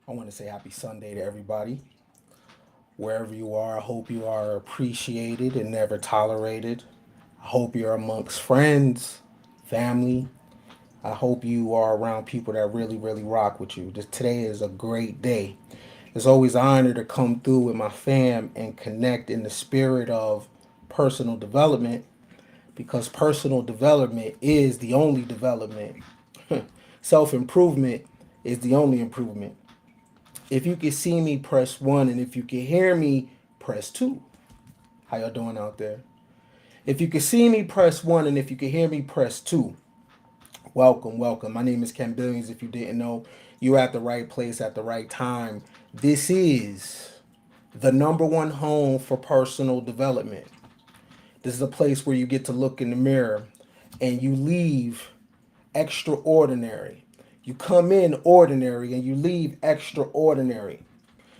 I want to say happy Sunday to everybody. Wherever you are, I hope you are appreciated and never tolerated. I hope you're amongst friends, family. I hope you are around people that really rock with you. Today is a great day. It's always an honor to come through with my fam and connect in the spirit of personal development because personal development is the only development. Self improvement is the only improvement. If you can see me, press one, and if you can hear me, press two. How y'all doing out there? If you can see me, press one, and if you can hear me, press two. Welcome, welcome. My name is Ken Billions. If you didn't know, you're at the right place at the right time. This is the number one home for personal development. This is a place where you get to look in the mirror and you leave extraordinary. You come in ordinary and you leave extraordinary.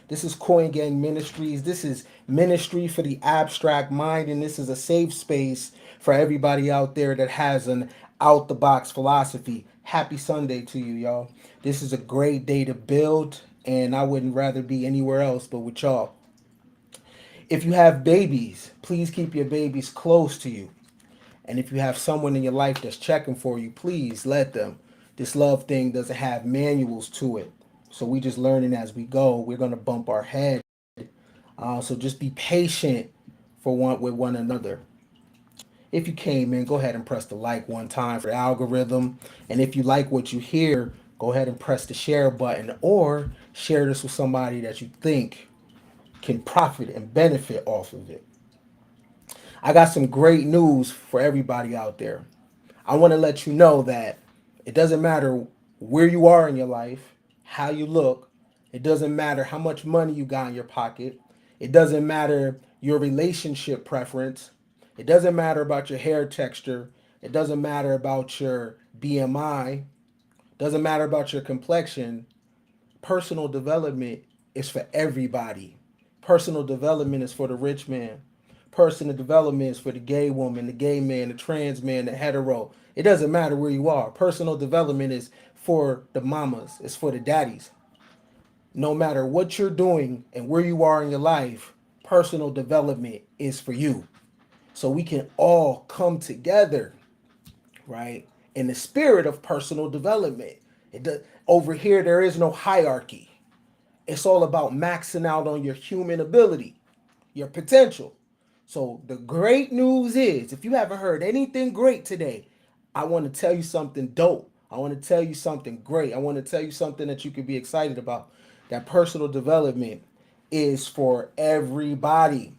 This is Coin Gang Ministries. This is ministry for the abstract mind, and this is a safe space for everybody out there that has an out the box philosophy. Happy Sunday to you, y'all. This is a great day to build, and I wouldn't rather be anywhere else but with y'all. If you have babies, please keep your babies close to you. And if you have someone in your life that's checking for you, please let them. This love thing doesn't have manuals to it. So we just learning as we go. We're gonna bump our head. So just be patient for one with one another. If you came in, go ahead and press the like one time for the algorithm. And if you like what you hear, go ahead and press the share button or share this with somebody that you think can profit and benefit off of it. I got some great news for everybody out there. I want to let you know that it doesn't matter where you are in your life, how you look, it doesn't matter how much money you got in your pocket, it doesn't matter your relationship preference, it doesn't matter about your hair texture, it doesn't matter about your BMI, it doesn't matter about your complexion. Personal development is for everybody. Personal development is for the rich man. Personal development is for the gay woman, the gay man, the trans man, the hetero. It doesn't matter where you are. Personal development is for the mamas, it's for the daddies. No matter what you're doing and where you are in your life, personal development is for you. So we can all come together, right? In the spirit of personal development. It does, over here, there is no hierarchy. It's all about maxing out on your human ability, your potential. So the great news is, if you haven't heard anything great today, I want to tell you something dope. I want to tell you something great. I want to tell you something that you can be excited about. That personal development is for everybody.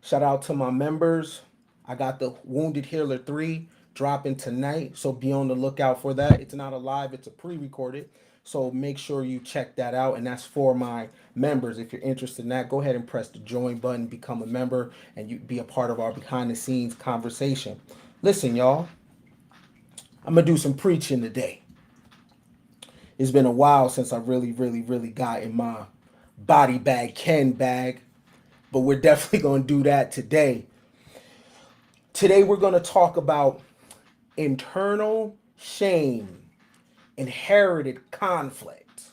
Shout out to my members. I got the Wounded Healer 3 dropping tonight, so be on the lookout for that. It's not a live, it's a pre-recorded. So make sure you check that out, and that's for my members. If you're interested in that, go ahead and press the join button, become a member, and you be a part of our behind the scenes conversation. Listen, y'all, I'm gonna do some preaching today. It's been a while since I really got in my body bag, Ken bag, but we're definitely gonna do that today. Today we're going to talk about internal shame, inherited conflict.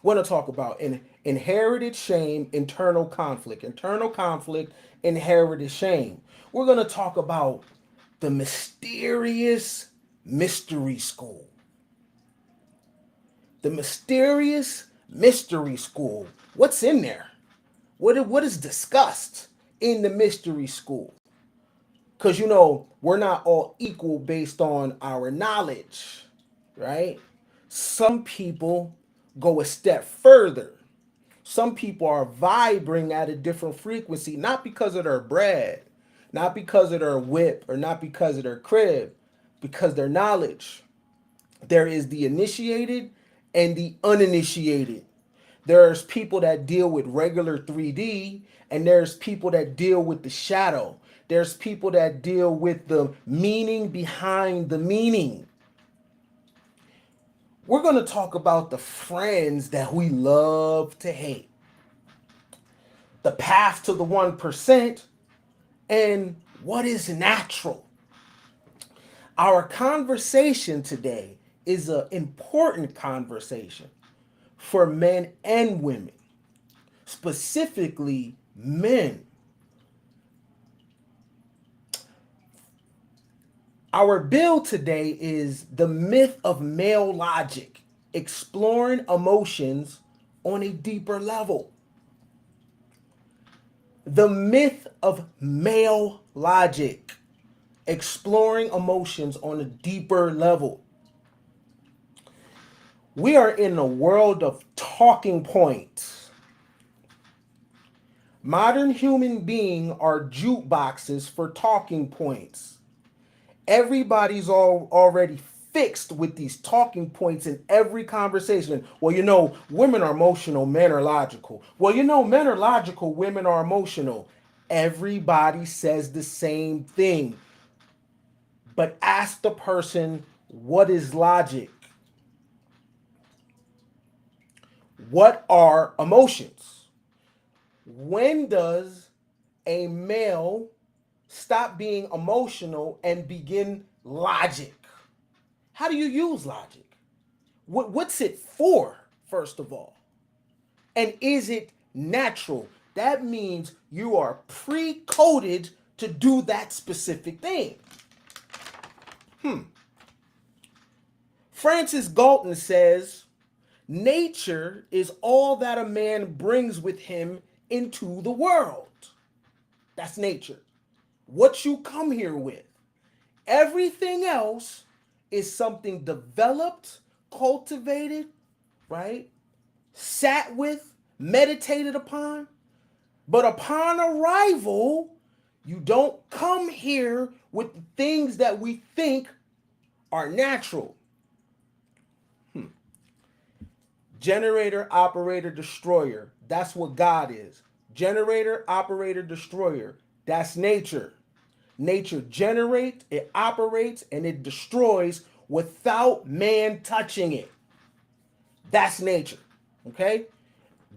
We're going to talk about inherited shame, internal conflict, inherited shame. We're going to talk about the mysterious mystery school. The mysterious mystery school. What's in there? What is discussed in the mystery school? Because, we're not all equal based on our knowledge, right? Some people go a step further. Some people are vibrating at a different frequency, not because of their bread, not because of their whip, or not because of their crib, because their knowledge. There is the initiated and the uninitiated. There's people that deal with regular 3D, and there's people that deal with the shadow. There's people that deal with the meaning behind the meaning. We're going to talk about the friends that we love to hate, the path to the 1%, and what is natural. Our conversation today is an important conversation for men and women, specifically men. Our bill today is the myth of male logic, exploring emotions on a deeper level. The myth of male logic, exploring emotions on a deeper level. We are in a world of talking points. Modern human beings are jukeboxes for talking points. Everybody's already fixed with these talking points in every conversation. Well, women are emotional, men are logical. Well, men are logical, women are emotional. Everybody says the same thing. But ask the person, what is logic? What are emotions? When does a male stop being emotional and begin logic? How do you use logic? What's it for, first of all? And is it natural? That means you are pre-coded to do that specific thing. Francis Galton says, nature is all that a man brings with him into the world. That's nature. What you come here with. Everything else is something developed, cultivated, right? Sat with, meditated upon. But upon arrival, you don't come here with the things that we think are natural. Generator, operator, destroyer. That's what God is. Generator, operator, destroyer. That's nature. Nature generates, it operates, and it destroys without man touching it. That's nature. Okay?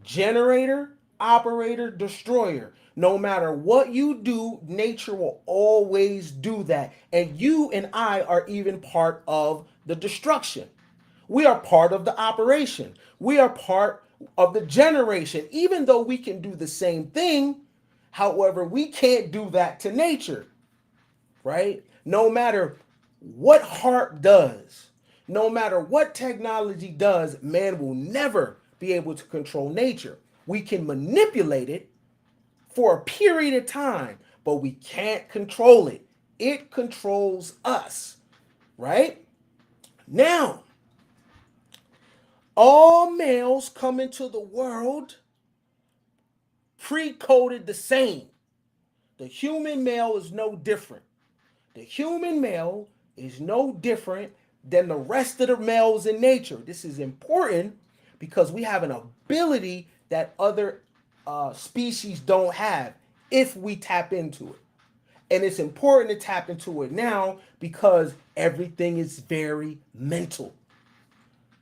Generator, operator, destroyer. No matter what you do, nature will always do that. And you and I are even part of the destruction. We are part of the operation. We are part of the generation. Even though we can do the same thing, however, we can't do that to nature, right? No matter what heart does, no matter what technology does, man will never be able to control nature. We can manipulate it for a period of time, but we can't control it. It controls us, right? Now, all males come into the world pre-coded the same. The human male is no different. The human male is no different than the rest of the males in nature. This is important because we have an ability that other species don't have if we tap into it. And it's important to tap into it now because everything is very mental,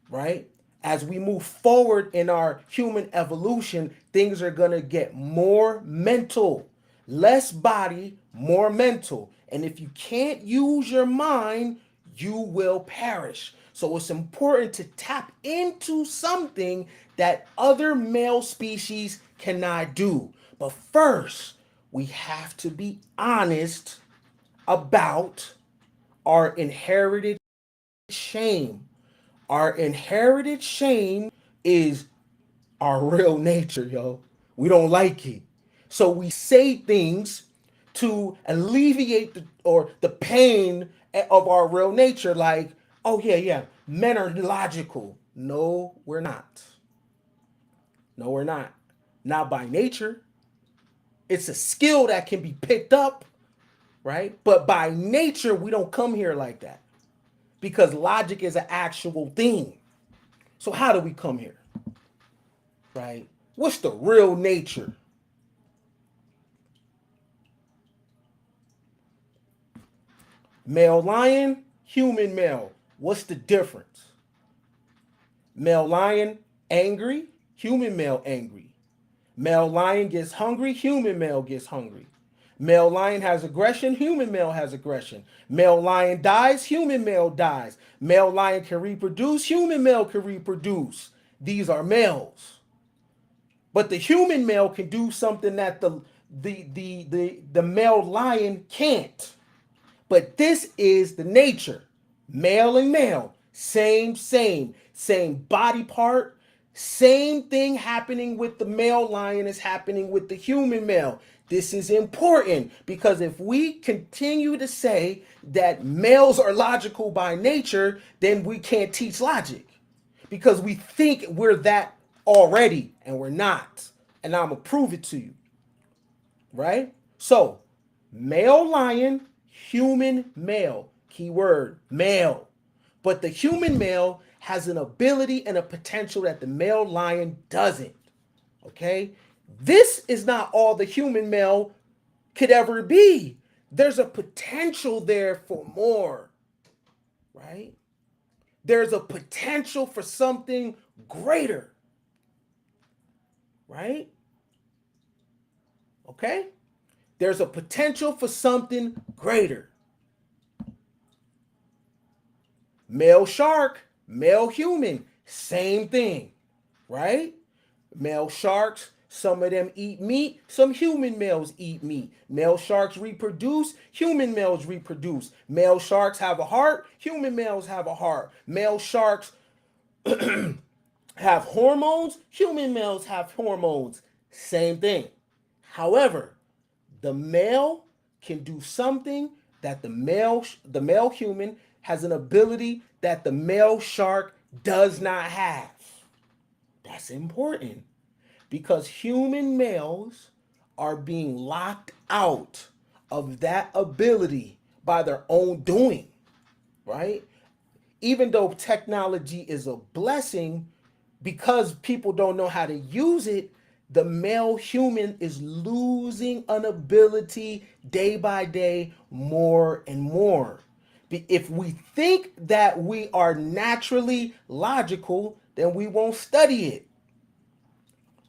right? As we move forward in our human evolution, things are going to get more mental, less body, more mental. And if you can't use your mind, you will perish. So it's important to tap into something that other male species cannot do. But first, we have to be honest about our inherited shame. Our inherited shame is our real nature, yo. We don't like it. So we say things to alleviate the pain of our real nature, like, oh yeah, men are logical. No, we're not. No, we're not. Not by nature. It's a skill that can be picked up, right? But by nature, we don't come here like that because logic is an actual thing. So how do we come here? Right? What's the real nature? Male lion, human male. What's the difference? Male lion, angry, human male angry. Male lion gets hungry, human male gets hungry. Male lion has aggression, human male has aggression. Male lion dies, human male dies. Male lion can reproduce, human male can reproduce. these are males. But the human male can do something that the male lion can't. But this is the nature. Male and male, same body part, same thing happening with the male lion is happening with the human male. This is important because if we continue to say that males are logical by nature, then we can't teach logic because we think we're that already and we're not. And I'm going to prove it to you, right? So, male lion, human male, keyword male. But the human male has an ability and a potential that the male lion doesn't. Okay? This is not all the human male could ever be. There's a potential there for more, right? There's a potential for something greater, right? Okay? There's a potential for something greater. Male shark, male human, same thing, right? Male sharks, some of them eat meat, some human males eat meat. Male sharks reproduce, human males reproduce. Male sharks have a heart, human males have a heart. Male sharks have hormones, human males have hormones. Same thing. However, the male can do something that the male human has an ability that the male shark does not have. That's important because human males are being locked out of that ability by their own doing, right? Even though technology is a blessing, because people don't know how to use it, the male human is losing an ability day by day more and more. If we think that we are naturally logical, then we won't study it.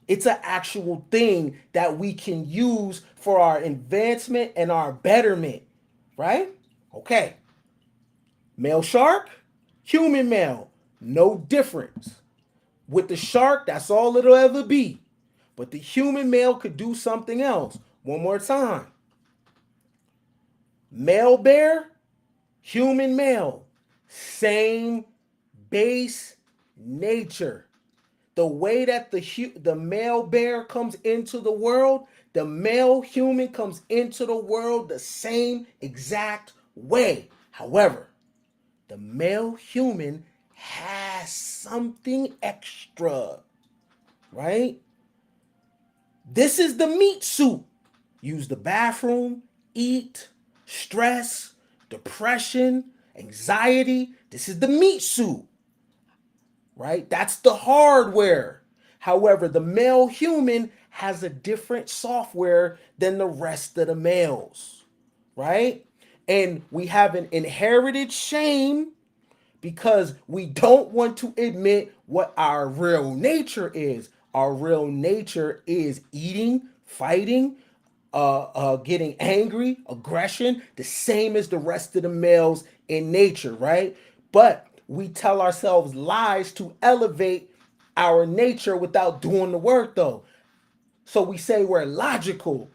It's an actual thing that we can use for our advancement and our betterment, right? Okay. Male shark, human male, no difference. With the shark, that's all it'll ever be. But the human male could do something else. One more time. Male bear, human male, same base nature. The way that the male bear comes into the world, the male human comes into the world the same exact way. However, the male human has something extra, right? This is the meat suit. Use the bathroom, eat, stress, depression, anxiety. This is the meat suit, right? That's the hardware. However, the male human has a different software than the rest of the males, right? And we have an inherited shame because we don't want to admit what our real nature is. Our real nature is eating, fighting, getting angry, aggression, the same as the rest of the males in nature, right? But we tell ourselves lies to elevate our nature without doing the work, though. So we say we're logical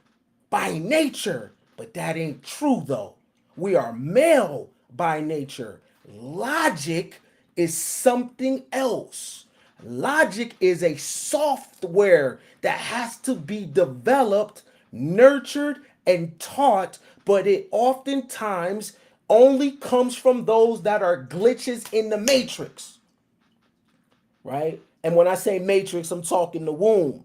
by nature, but that ain't true though. We are male by nature. Logic is something else. Logic is a software that has to be developed, nurtured, and taught, but it oftentimes only comes from those that are glitches in the matrix, right? And when I say matrix, I'm talking the womb.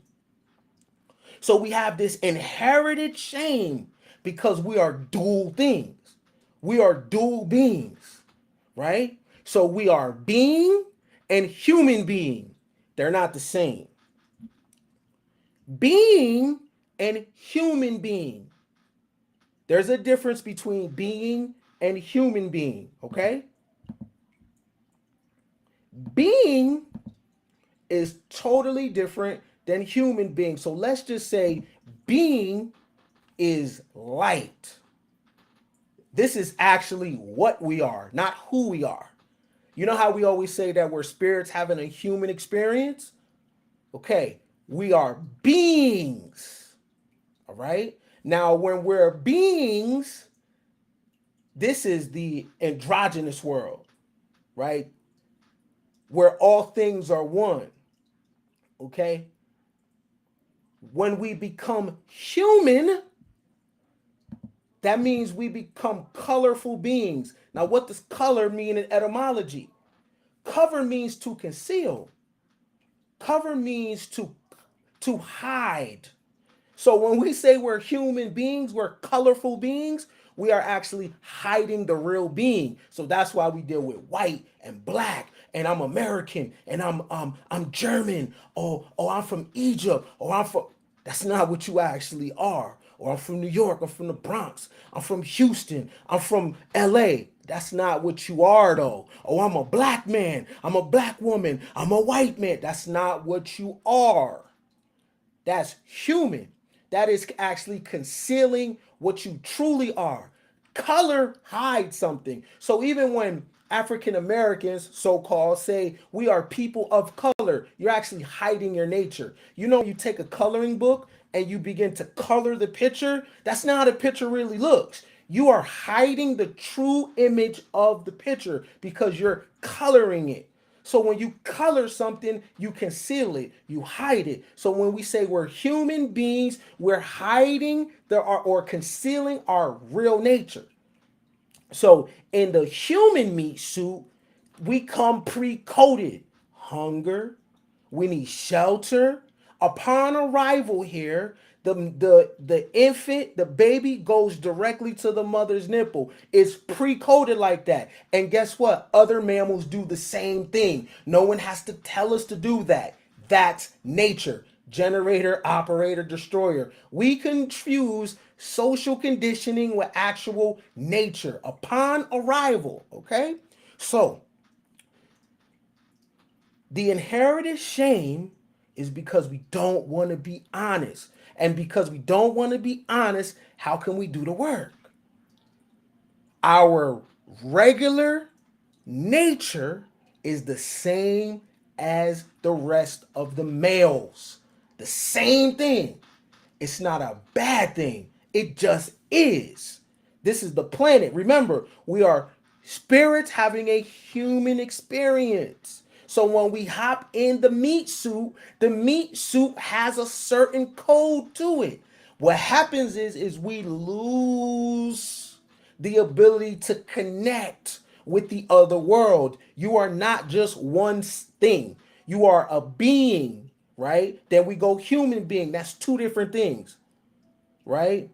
So we have this inherited shame because we are dual things. We are dual beings, right? So we are being and human being. They're not the same. Being and human being. There's a difference between being and human being, okay? Being is totally different than human being. So let's just say being is light. This is actually what we are, not who we are. You know how we always say that we're spirits having a human experience? Okay, we are beings. All right. Now, when we're beings, this is the androgynous world, right? Where all things are one. Okay. When we become human, that means we become colorful beings. Now, what does color mean in etymology? Cover means to conceal. Cover means to hide. So when we say we're human beings, we're colorful beings, we are actually hiding the real being. So that's why we deal with white and black, and I'm American, and I'm German, or I'm from Egypt, or I'm from. That's not what you actually are. Or I'm from New York, I'm from the Bronx, I'm from Houston, I'm from LA. That's not what you are though. Oh, I'm a black man, I'm a black woman, I'm a white man. That's not what you are. That's human. That is actually concealing what you truly are. Color hides something. So even when African Americans, so called, say we are people of color, you're actually hiding your nature. You know, you take a coloring book and you begin to color the picture, that's not how the picture really looks. You are hiding the true image of the picture because you're coloring it. So when you color something, you conceal it, you hide it. So when we say we're human beings, we're hiding or concealing our real nature. So in the human meat suit, we come pre-coded. Hunger, we need shelter. Upon arrival here, the infant, the baby goes directly to the mother's nipple. It's pre-coded like that. And guess what? Other mammals do the same thing. No one has to tell us to do that. That's nature. Generator, operator, destroyer. We confuse social conditioning with actual nature upon arrival. Okay? So, the inherited shame is because we don't want to be honest. And because we don't want to be honest, how can we do the work? Our regular nature is the same as the rest of the males. The same thing. It's not a bad thing. It just is. This is the planet. Remember, we are spirits having a human experience. So when we hop in the meat suit has a certain code to it. What happens is we lose the ability to connect with the other world. You are not just one thing. You are a being, right? Then we go human being. That's two different things, right?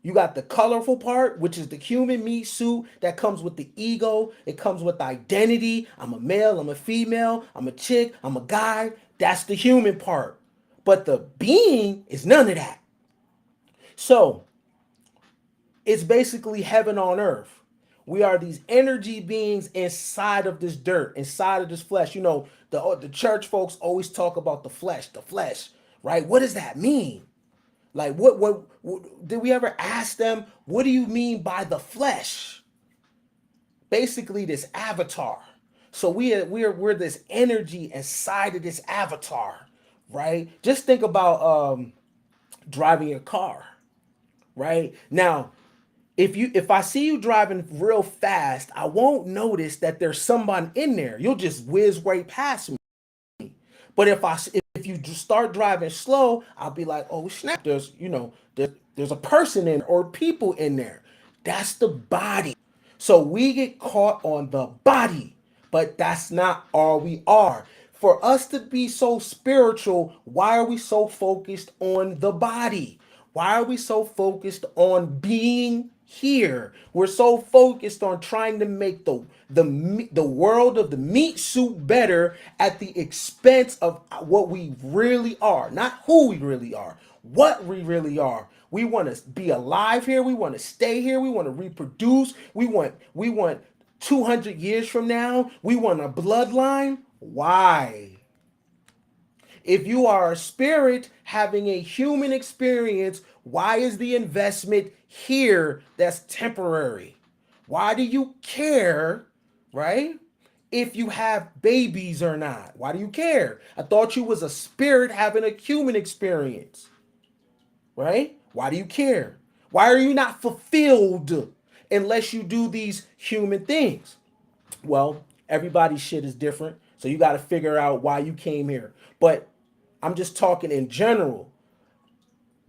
You got the colorful part, which is the human meat suit that comes with the ego. It comes with identity. I'm a male, I'm a female, I'm a chick, I'm a guy. That's the human part. But the being is none of that. So it's basically heaven on earth. We are these energy beings inside of this dirt, inside of this flesh. You know, the church folks always talk about the flesh, right? What does that mean? Like, what did we ever ask them? What do you mean by the flesh? Basically, this avatar. So we're this energy inside of this avatar, right? Just think about driving your car, right? Now, if I see you driving real fast, I won't notice that there's someone in there. You'll just whiz right past me. But if you just start driving slow, I'll be like, oh snap, there's a person in or people in there. That's the body. So we get caught on the body, but that's not all we are. For us to be so spiritual, why are we so focused on the body? Why are we so focused on being here? We're so focused on trying to make the world of the meat suit better at the expense of what we really are, not who we really are, what we really are. We want to be alive here. We want to stay here. We want to reproduce. We want 200 years from now. We want a bloodline. Why? If you are a spirit having a human experience, why is the investment here that's temporary? Why do you care, right? if you have babies or not? Why do you care? I thought you was a spirit having a human experience, right? Why do you care? Why are you not fulfilled unless you do these human things? Well, everybody's shit is different, so you got to figure out why you came here. But I'm just talking in general.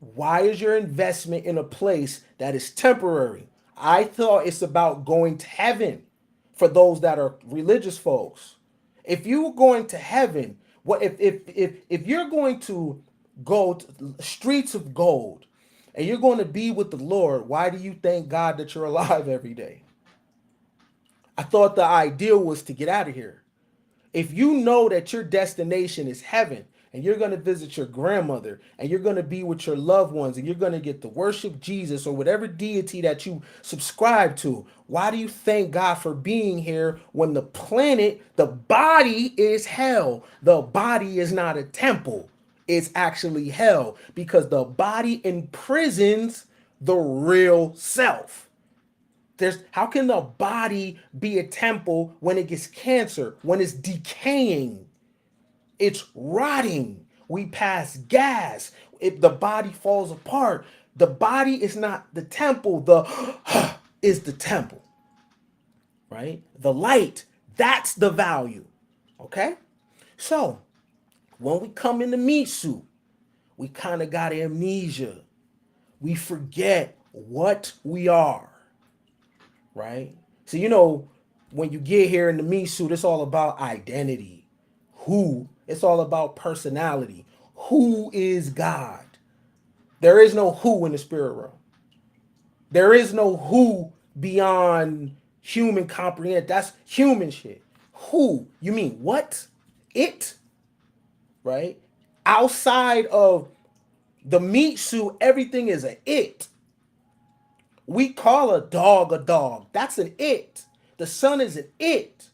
Why is your investment in a place that is temporary? I thought it's about going to heaven for those that are religious folks. If you're going to heaven, what if you're going to go to streets of gold and you're going to be with the Lord, why do you thank God that you're alive every day? I thought the ideal was to get out of here. If you know that your destination is heaven and you're going to visit your grandmother and you're going to be with your loved ones and you're going to get to worship Jesus or whatever deity that you subscribe to, why do you thank God for being here when the planet, the body is hell? The body is not a temple. It's actually hell because the body imprisons the real self. There's how can the body be a temple when it gets cancer, when it's decaying, it's rotting. We pass gas. If the body falls apart, the body is not the temple. The is the temple, right? The light, that's the value. Okay? So when we come in the meat suit, we kind of got amnesia. We forget what we are, right? So when you get here in the meat suit, it's all about identity. Who? It's all about personality. Who is God? There is no who in the spirit realm. There is no who beyond human comprehend. That's human shit. Who? You mean what? It? Right? Outside of the meat suit, everything is a it. We call a dog a dog. That's an it. The sun is an it.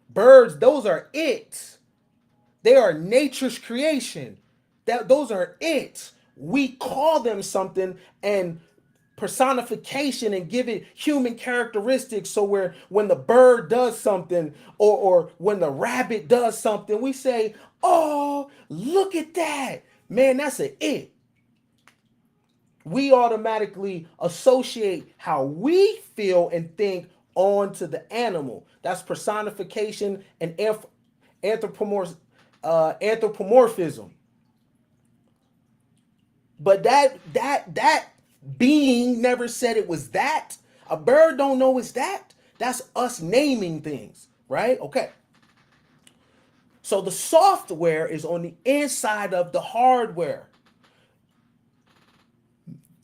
Birds, those are it. They are nature's creation. Those are it. We call them something and personification and give it human characteristics. So where when the bird does something or when the rabbit does something, we say, "Oh, look at that. Man, that's an it." We automatically associate how we feel and think onto the animal. That's personification and anthropomorphism. But that being never said it was that. A bird don't know it's that. That's us naming things, right? Okay. So the software is on the inside of the hardware.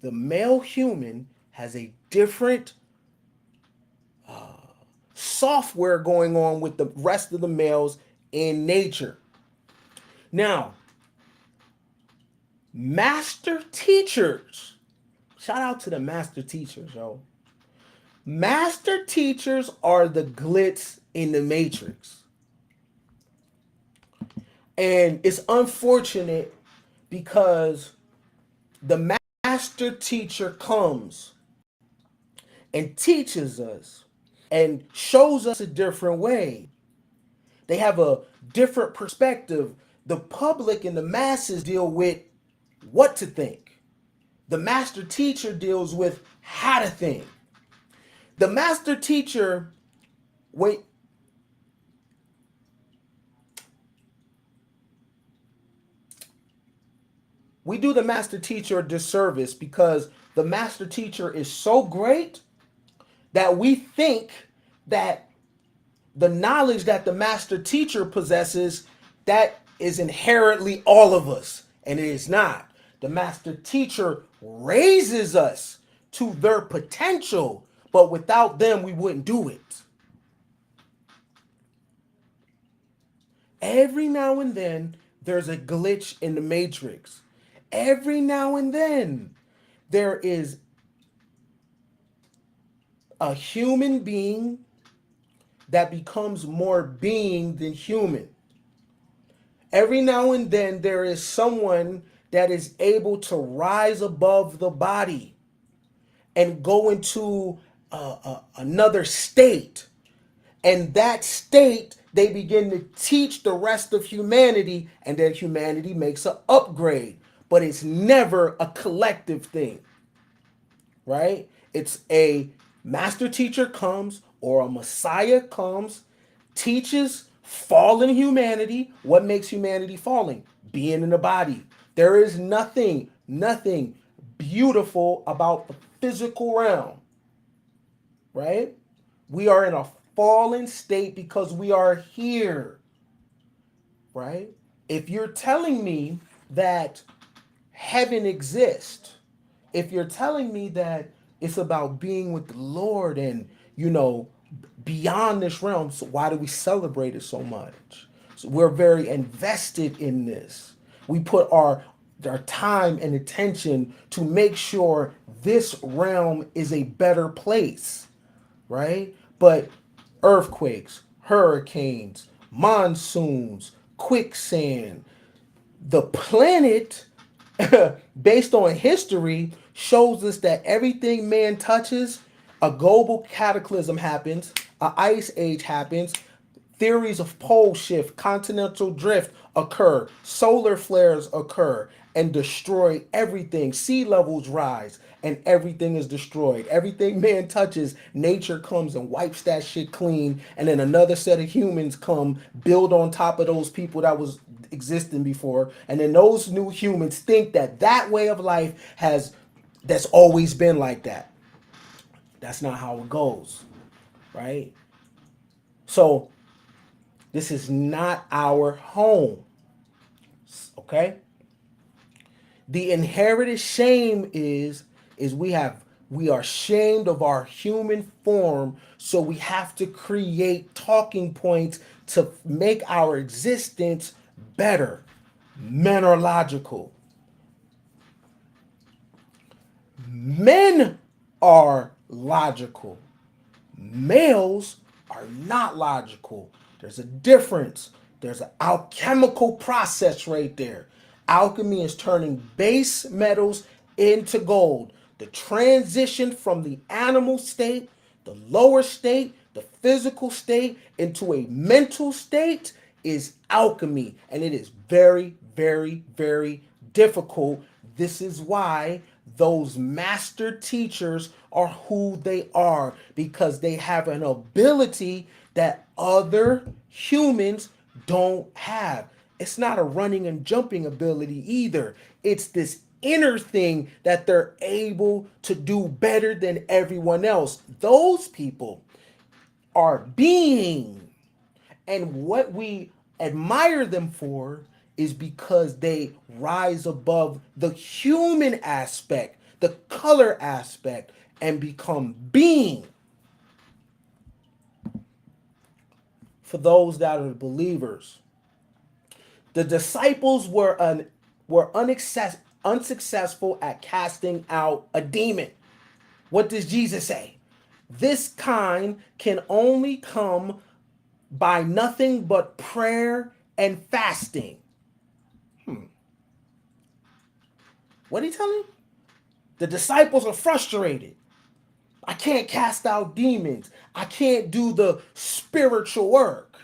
The male human has a different software going on with the rest of the males in nature. Now, master teachers, shout out to the master teachers, yo. Master teachers are the glitz in the matrix. And it's unfortunate because the master teacher comes and teaches us and shows us a different way. They have a different perspective. The public and the masses deal with what to think. The master teacher deals with how to think. The master teacher, wait, we do the master teacher a disservice because the master teacher is so great that we think that the knowledge that the master teacher possesses, that is inherently all of us, and it is not. The master teacher raises us to their potential, but without them we wouldn't do it. Every now and then there's a glitch in the matrix. Every now and then there is a human being that becomes more being than human. Every now and then there is someone that is able to rise above the body and go into another state. And that state, they begin to teach the rest of humanity, and then humanity makes an upgrade. But it's never a collective thing, right? It's a master teacher comes or a messiah comes, teaches fallen humanity. What makes humanity falling? Being in the body. There is nothing beautiful about the physical realm, right? We are in a fallen state because we are here, right? If you're telling me that heaven exists, if you're telling me that it's about being with the Lord and, beyond this realm, so why do we celebrate it so much? So we're very invested in this. We put our time and attention to make sure this realm is a better place, right? But earthquakes, hurricanes, monsoons, quicksand, the planet, based on history, shows us that everything man touches, a global cataclysm happens, an ice age happens, theories of pole shift, continental drift occur, solar flares occur and destroy everything. Sea levels rise and everything is destroyed. Everything man touches, nature comes and wipes that shit clean. And then another set of humans come, build on top of those people that was existing before. And then those new humans think that that way of life that's always been like that. That's not how it goes, right? So this is not our home. Okay? The inherited shame is we are shamed of our human form, so we have to create talking points to make our existence better. Men are logical. Men are logical. Males are not logical. There's a difference. There's an alchemical process right there. Alchemy is turning base metals into gold. The transition from the animal state, the lower state, the physical state, into a mental state is alchemy. And it is very, very, very difficult. This is why those master teachers are who they are, because they have an ability that other humans don't have. It's not a running and jumping ability either. It's this inner thing that they're able to do better than everyone else. Those people are being, and what we admire them for is because they rise above the human aspect, the color aspect, and become being. For those that are believers, the disciples were unsuccessful at casting out a demon. What does Jesus say? This kind can only come by nothing but prayer and fasting. What did he tell him? The disciples are frustrated. I can't cast out demons. I can't do the spiritual work,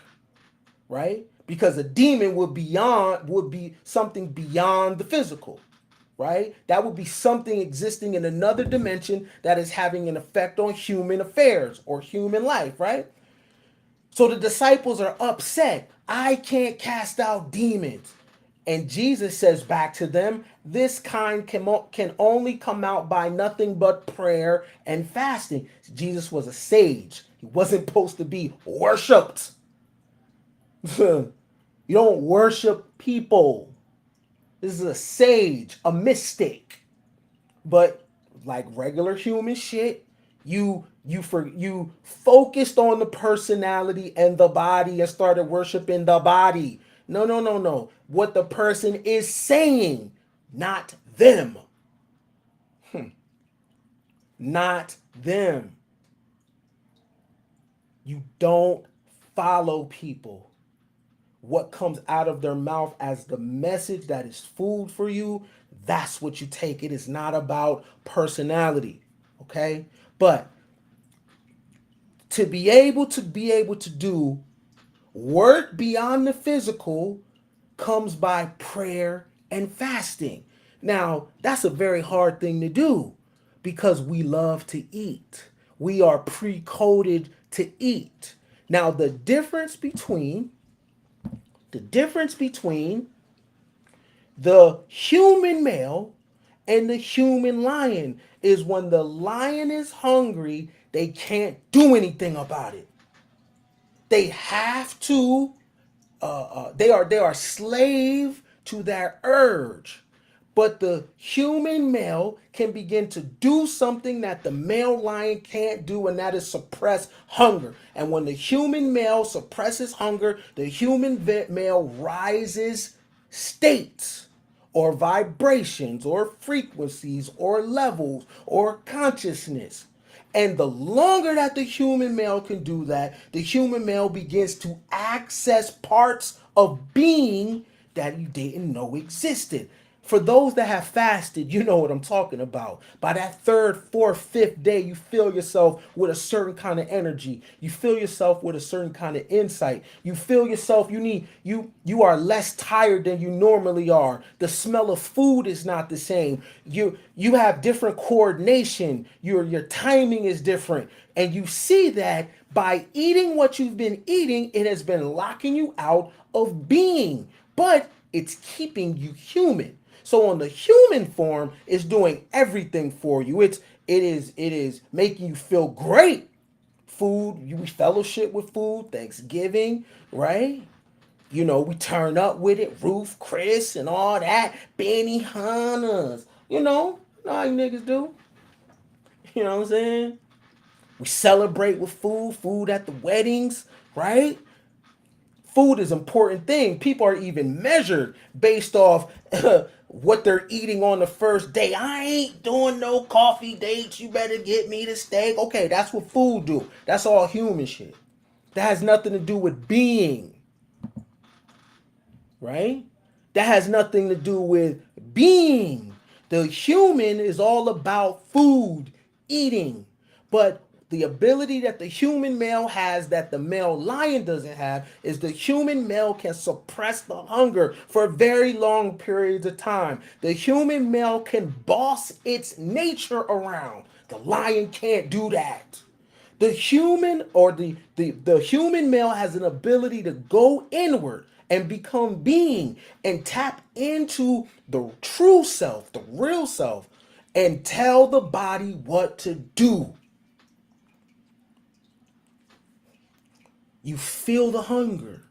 right? Because a demon would be something beyond the physical, right? That would be something existing in another dimension that is having an effect on human affairs or human life, right? So the disciples are upset. I can't cast out demons. And Jesus says back to them, this kind can only come out by nothing but prayer and fasting. Jesus was a sage. He wasn't supposed to be worshipped. You don't worship people. This is a sage, a mystic. But like regular human shit, you focused on the personality and the body and started worshiping the body. No. What the person is saying, not them. Not them. You don't follow people. What comes out of their mouth as the message that is food for you, that's what you take. It is not about personality. Okay? But To be able to do work beyond the physical comes by prayer and fasting. Now, that's a very hard thing to do because we love to eat. We are pre-coded to eat. Now, the difference between the human male and the human lion is when the lion is hungry, they can't do anything about it. They have to they are slave to that urge. But the human male can begin to do something that the male lion can't do, and that is suppress hunger. And when the human male suppresses hunger, the human male rises states or vibrations or frequencies or levels or consciousness. And the longer that the human male can do that, the human male begins to access parts of being that he didn't know existed. For those that have fasted, you know what I'm talking about. By that third, fourth, fifth day, you feel yourself with a certain kind of energy. You feel yourself with a certain kind of insight. You feel yourself, you are less tired than you normally are. The smell of food is not the same. You have different coordination. Your timing is different. And you see that by eating what you've been eating, it has been locking you out of being. But it's keeping you human. So on the human form, it's doing everything for you. It is making you feel great. Food, we fellowship with food, Thanksgiving, right? We turn up with it, Ruth, Chris, and all that, Benny Hannas. You know how you niggas do. You know what I'm saying? We celebrate with food at the weddings, right? Food is an important thing. People are even measured based off what they're eating on the first day. I ain't doing no coffee dates. You better get me the steak. Okay, that's what food do. That's all human shit. That has nothing to do with being, right? That has nothing to do with being. The human is all about food, eating. But the ability that the human male has that the male lion doesn't have is the human male can suppress the hunger for very long periods of time. The human male can boss its nature around. The lion can't do that. The human or the human male has an ability to go inward and become being and tap into the true self, the real self, and tell the body what to do. You feel the hunger.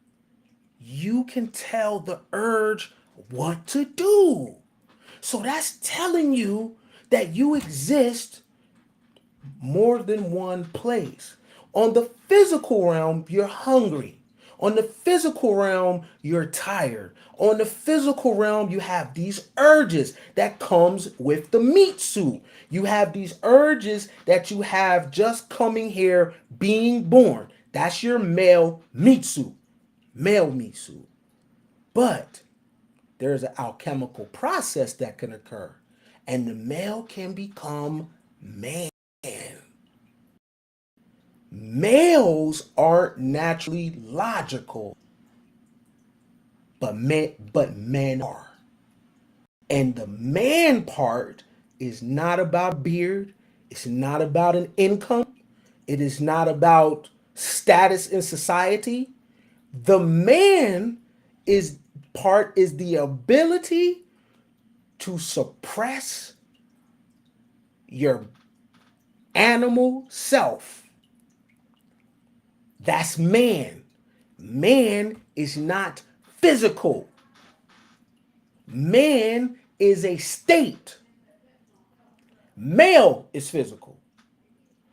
You can tell the urge what to do. So that's telling you that you exist more than one place. On the physical realm, you're hungry. On the physical realm, you're tired. On the physical realm, you have these urges that comes with the meat suit. You have these urges that you have just coming here being born. That's your male meat suit. Male meat suit. But there's an alchemical process that can occur, and the male can become man. Males aren't naturally logical, but men are. And the man part is not about a beard, it's not about an income, it is not about status in society. The man is is the ability to suppress your animal self. That's man. Man is not physical. Man is a state. Male is physical.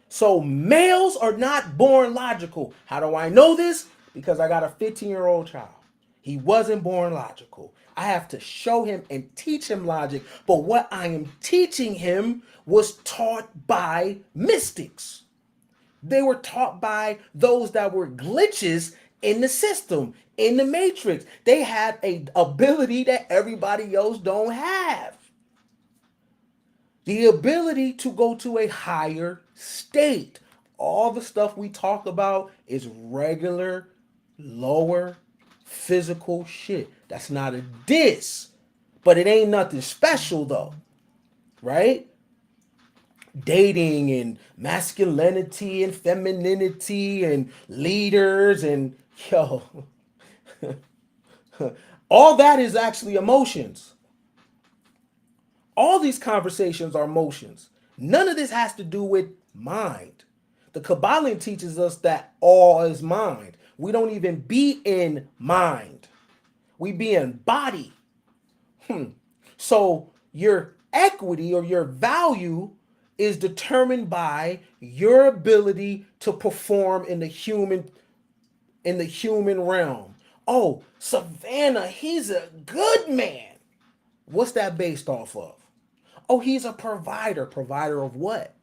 So males are not born logical. How do I know this? Because I got a 15-year-old child. He wasn't born logical. I have to show him and teach him logic. But what I am teaching him was taught by mystics. They were taught by those that were glitches in the system, in the matrix. They had a ability that everybody else don't have. The ability to go to a higher state All the stuff we talk about is regular, lower, physical shit. That's not a diss, but it ain't nothing special though, right? Dating and masculinity and femininity and leaders and yo, all that is actually emotions. All these conversations are emotions. None of this has to do with mind. The Kabbalah teaches us that all is mind. We don't even be in mind. We be in body. So your equity or your value is determined by your ability to perform in the human realm. Oh, Savannah, he's a good man. What's that based off of? Oh, he's a provider. Provider of what?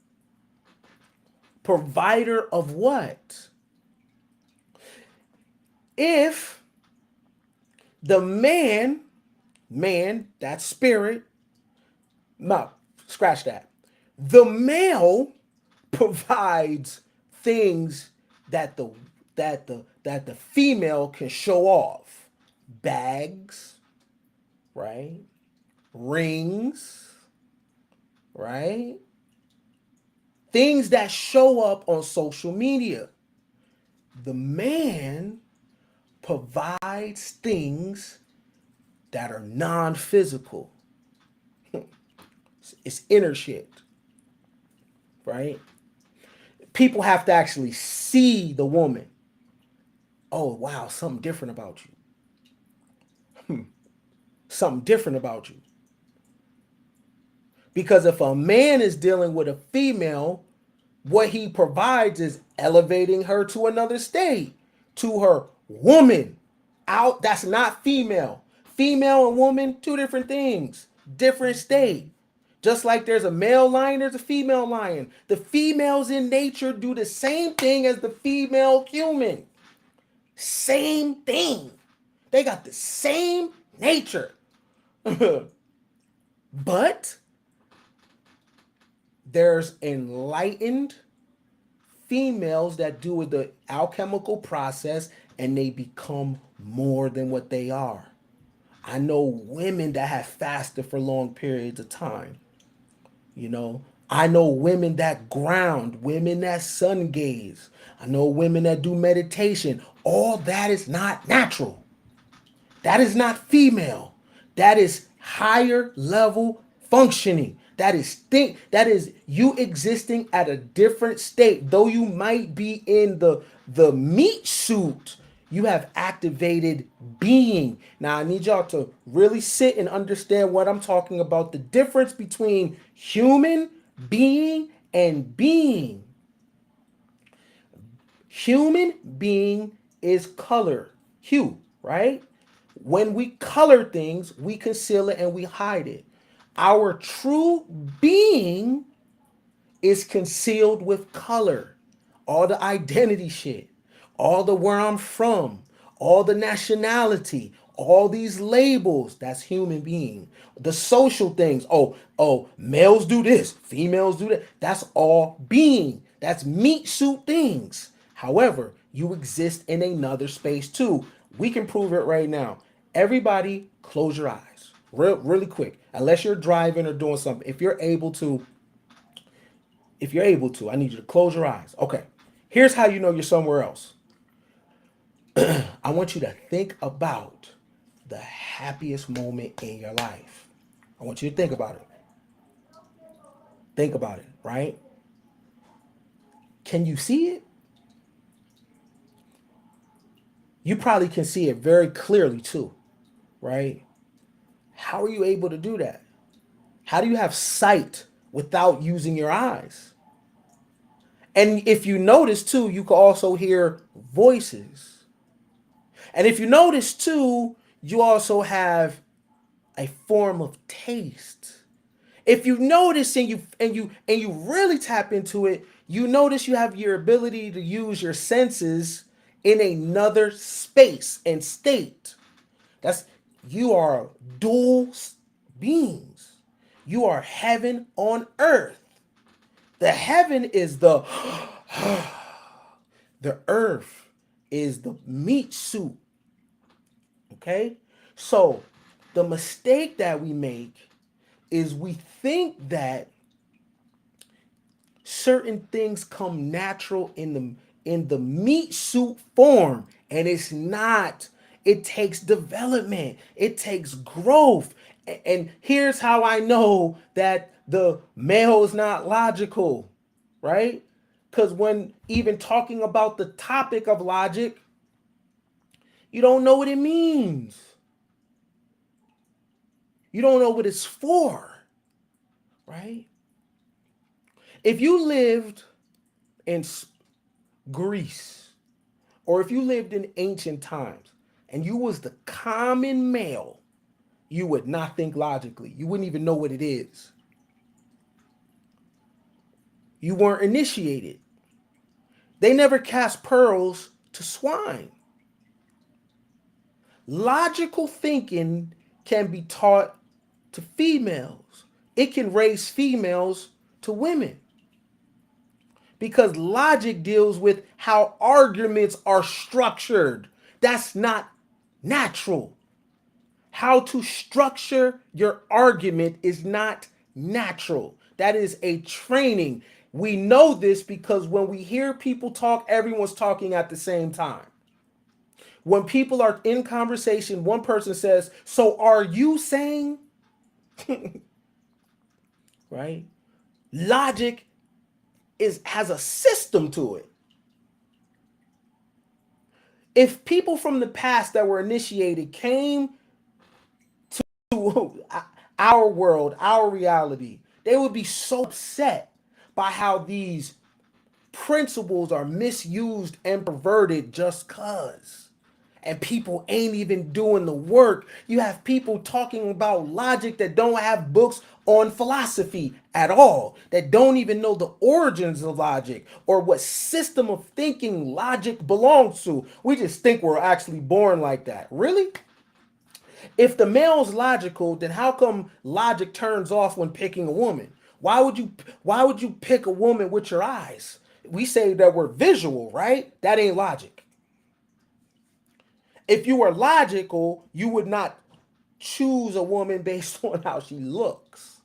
Provider of what? If the man, that spirit, no, scratch that. The male provides things that the female can show off. Bags, right? Rings, right? Things that show up on social media. The man provides things that are non-physical. It's inner shit, right? People have to actually see the woman. Oh, wow, something different about you. Something different about you. Because if a man is dealing with a female, what he provides is elevating her to another state, to her woman. Out, that's not female. Female and woman, two different things, different state. Just like there's a male lion, there's a female lion. The females in nature do the same thing as the female human. Same thing. They got the same nature. But there's enlightened females that do the alchemical process and they become more than what they are. I know women that have fasted for long periods of time. You know, I know women that ground, women that sun gaze. I know women that do meditation. All that is not natural. That is not female. That is higher level functioning. That is you existing at a different state. Though you might be in the meat suit, you have activated being. Now I need y'all to really sit and understand what I'm talking about. The difference between human being and being. Human being is color, hue, right? When we color things, we conceal it and we hide it. Our true being is concealed with color. All the identity shit, all the where I'm from, all the nationality, all these labels, that's human being. The social things, males do this, females do that. That's all being. That's meat suit things. However, you exist in another space too. We can prove it right now. Everybody, close your eyes. Really quick. Unless you're driving or doing something. If you're able to, I need you to close your eyes. Okay. Here's how you know you're somewhere else. I want you to think about the happiest moment in your life. I want you to think about it. Think about it, right? Can you see it? You probably can see it very clearly too, right? How are you able to do that? How do you have sight without using your eyes? And if you notice too, you can also hear voices. And if you notice too, you also have a form of taste. If you notice and you really tap into it, you notice you have your ability to use your senses in another space and state. That's you are dual beings. You are heaven on earth. The heaven is the The earth is the meat suit. Okay? So the mistake that we make is we think that certain things come natural in the meat suit form, and it's not. It takes development, it takes growth. And here's how I know that the male is not logical, right? Because when even talking about the topic of logic, you don't know what it means, you don't know what it's for, right? If you lived in Greece, or if you lived in ancient times and you was the common male, you would not think logically. You wouldn't even know what it is. You weren't initiated. They never cast pearls to swine. Logical thinking can be taught to females. It can raise females to women because logic deals with how arguments are structured. That's not natural. How to structure your argument is not natural. That is a training. We know this because when we hear people talk, everyone's talking at the same time. When people are in conversation, one person says, "So are you saying?" Right? Logic has a system to it. If people from the past that were initiated came to our world, our reality, they would be so upset by how these principles are misused and perverted just cuz. And people ain't even doing the work. You have people talking about logic that don't have books on philosophy at all, that don't even know the origins of logic or what system of thinking logic belongs to. We just think we're actually born like that. Really? If the male's logical, then how come logic turns off when picking a woman? Why would you pick a woman with your eyes? We say that we're visual, right? That ain't logic. If you were logical, you would not choose a woman based on how she looks.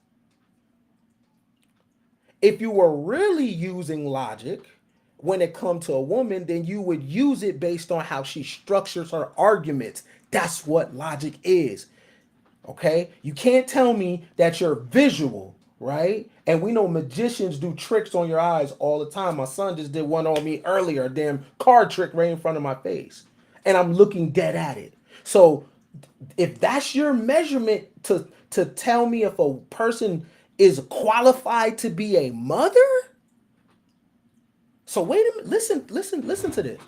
If you were really using logic when it comes to a woman, then you would use it based on how she structures her arguments. That's what logic is. Okay? You can't tell me that you're visual, right? And we know magicians do tricks on your eyes all the time. My son just did one on me earlier, a damn card trick right in front of my face. And I'm looking dead at it. So if that's your measurement to tell me if a person is qualified to be a mother, so wait a minute, listen to this.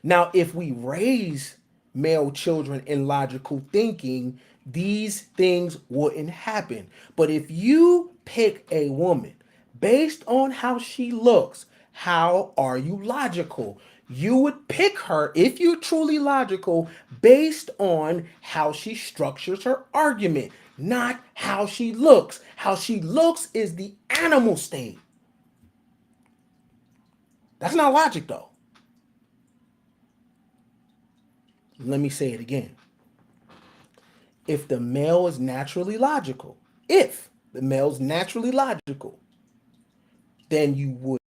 Now, if we raise male children in logical thinking, these things wouldn't happen. But if you pick a woman based on how she looks, how are you logical? You would pick her, if you're truly logical, based on how she structures her argument, not how she looks. How she looks is the animal state. That's not logic, though. Let me say it again. If the male is naturally logical, if the male's naturally logical, then you would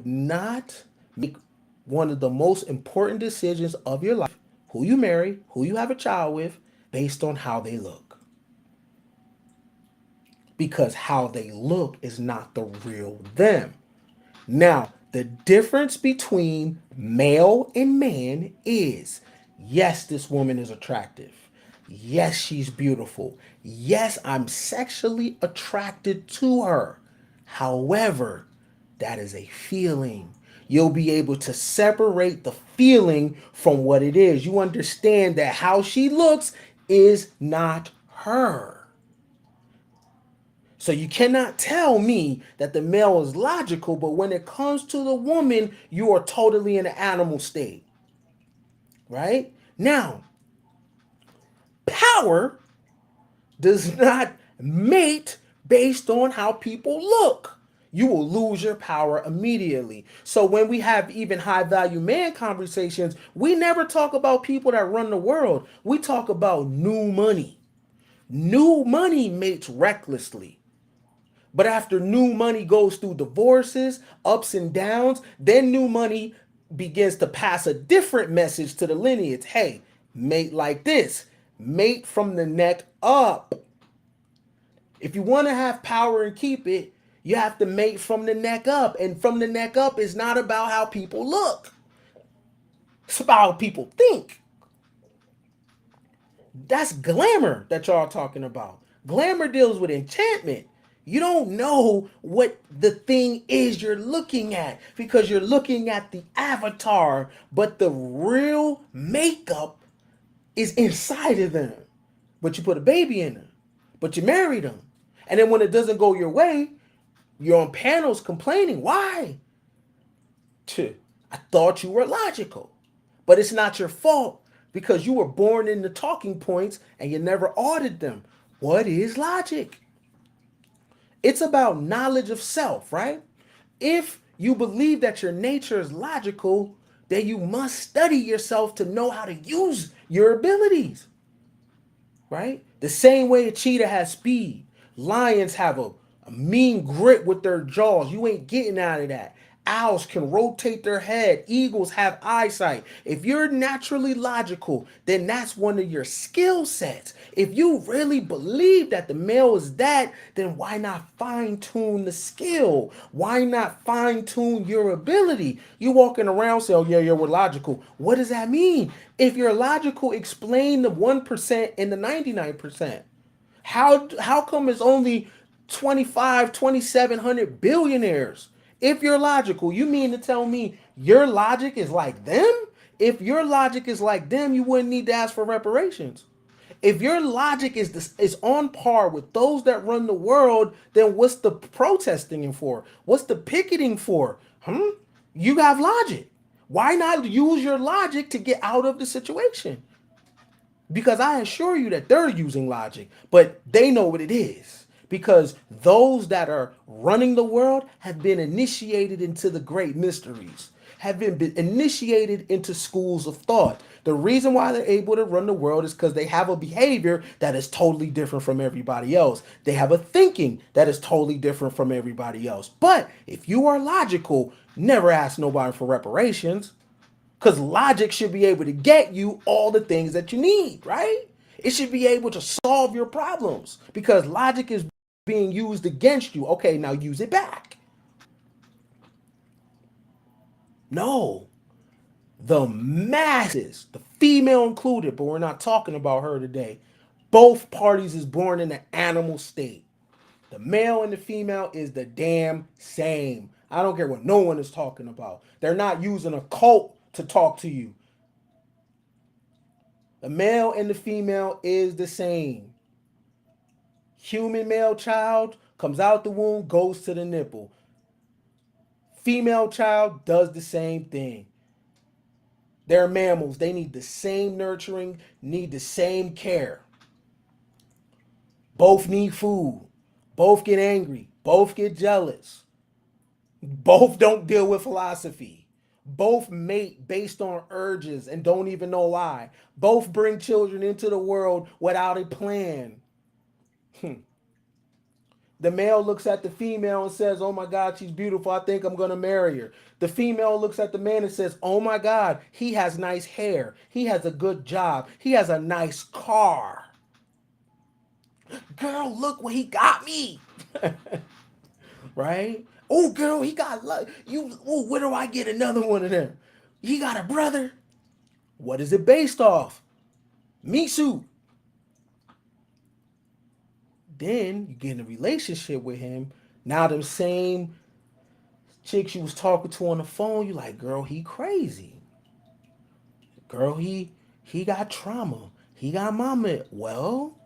not make one of the most important decisions of your life, who you marry, who you have a child with, based on how they look. Because how they look is not the real them. Now, the difference between male and man is yes, this woman is attractive. Yes, she's beautiful. Yes, I'm sexually attracted to her. However, that is a feeling. You'll be able to separate the feeling from what it is. You understand that how she looks is not her. So you cannot tell me that the male is logical, but when it comes to the woman, you are totally in an animal state. Right? Now, power does not mate based on how people look. You will lose your power immediately. So when we have even high value man conversations, we never talk about people that run the world. We talk about new money. New money mates recklessly. But after new money goes through divorces, ups and downs, then new money begins to pass a different message to the lineage. Hey, mate like this, mate from the neck up. If you want to have power and keep it, you have to mate from the neck up. And from the neck up is not about how people look, it's about how people think. That's glamour that y'all talking about. Glamour deals with enchantment. You don't know what the thing is you're looking at because you're looking at the avatar, but the real makeup is inside of them. But you put a baby in them, but you married them. And then when it doesn't go your way, you're on panels complaining. Why? I thought you were logical. But it's not your fault because you were born into talking points and you never audited them. What is logic? It's about knowledge of self, right? If you believe that your nature is logical, then you must study yourself to know how to use your abilities, right? The same way a cheetah has speed, lions have a mean grit with their jaws. You ain't getting out of that. Owls can rotate their head. Eagles have eyesight. If you're naturally logical, then that's one of your skill sets. If you really believe that the male is that, then why not fine tune the skill? Why not fine tune your ability? You walking around saying, oh, yeah, we're logical. What does that mean? If you're logical, explain the 1% and the 99%. How come it's only 2,700 billionaires? If you're logical, you mean to tell me your logic is like them? If your logic is like them, you wouldn't need to ask for reparations. If your logic is on par with those that run the world, then what's the protesting for? What's the picketing for? You have logic. Why not use your logic to get out of the situation? Because I assure you that they're using logic, but they know what it is. Because those that are running the world have been initiated into the great mysteries, have been initiated into schools of thought. The reason why they're able to run the world is because they have a behavior that is totally different from everybody else. They have a thinking that is totally different from everybody else. But if you are logical, never ask nobody for reparations. Because logic should be able to get you all the things that you need, right? It should be able to solve your problems because logic is being used against you. Okay, now use it back. No, the masses, the female included, but we're not talking about her today. Both parties is born in an animal state. The male and the female is the damn same. I don't care what no one is talking about. They're not using a cult to talk to you. The male and the female is the same. Human male child comes out the womb, goes to the nipple. Female child does the same thing. They're mammals. They need the same nurturing, need the same care. Both need food. Both get angry. Both get jealous. Both don't deal with philosophy. Both mate based on urges and don't even know why. Both bring children into the world without a plan. The male looks at the female and says, oh my God, she's beautiful. I think I'm going to marry her. The female looks at the man and says, oh my God, he has nice hair. He has a good job. He has a nice car. Girl, look what he got me. Right? Oh, girl, he got you. Oh, where do I get another one of them? He got a brother. What is it based off? Meat suit. Then you get in a relationship with him. Now them same chicks you was talking to on the phone, you like, girl, he crazy. Girl, he got trauma. He got mama. Well,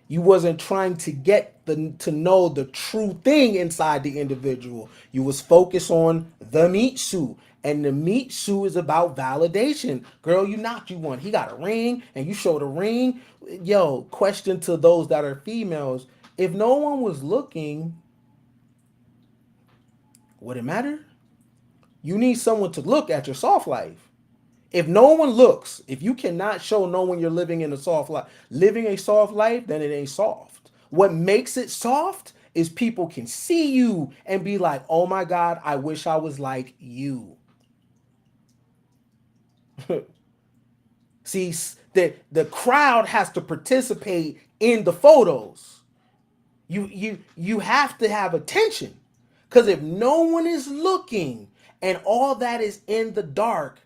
you wasn't trying to get to know the true thing inside the individual. You was focused on the meat suit. And the meat suit is about validation. Girl, you knocked you one. He got a ring and you showed a ring. Yo, question to those that are females. If no one was looking, would it matter? You need someone to look at your soft life. If no one looks, if you cannot show no one you're living in a soft life, living a soft life, then it ain't soft. What makes it soft is people can see you and be like, oh my God, I wish I was like you. See, the crowd has to participate in the photos. You have to have attention. Because if no one is looking and all that is in the dark,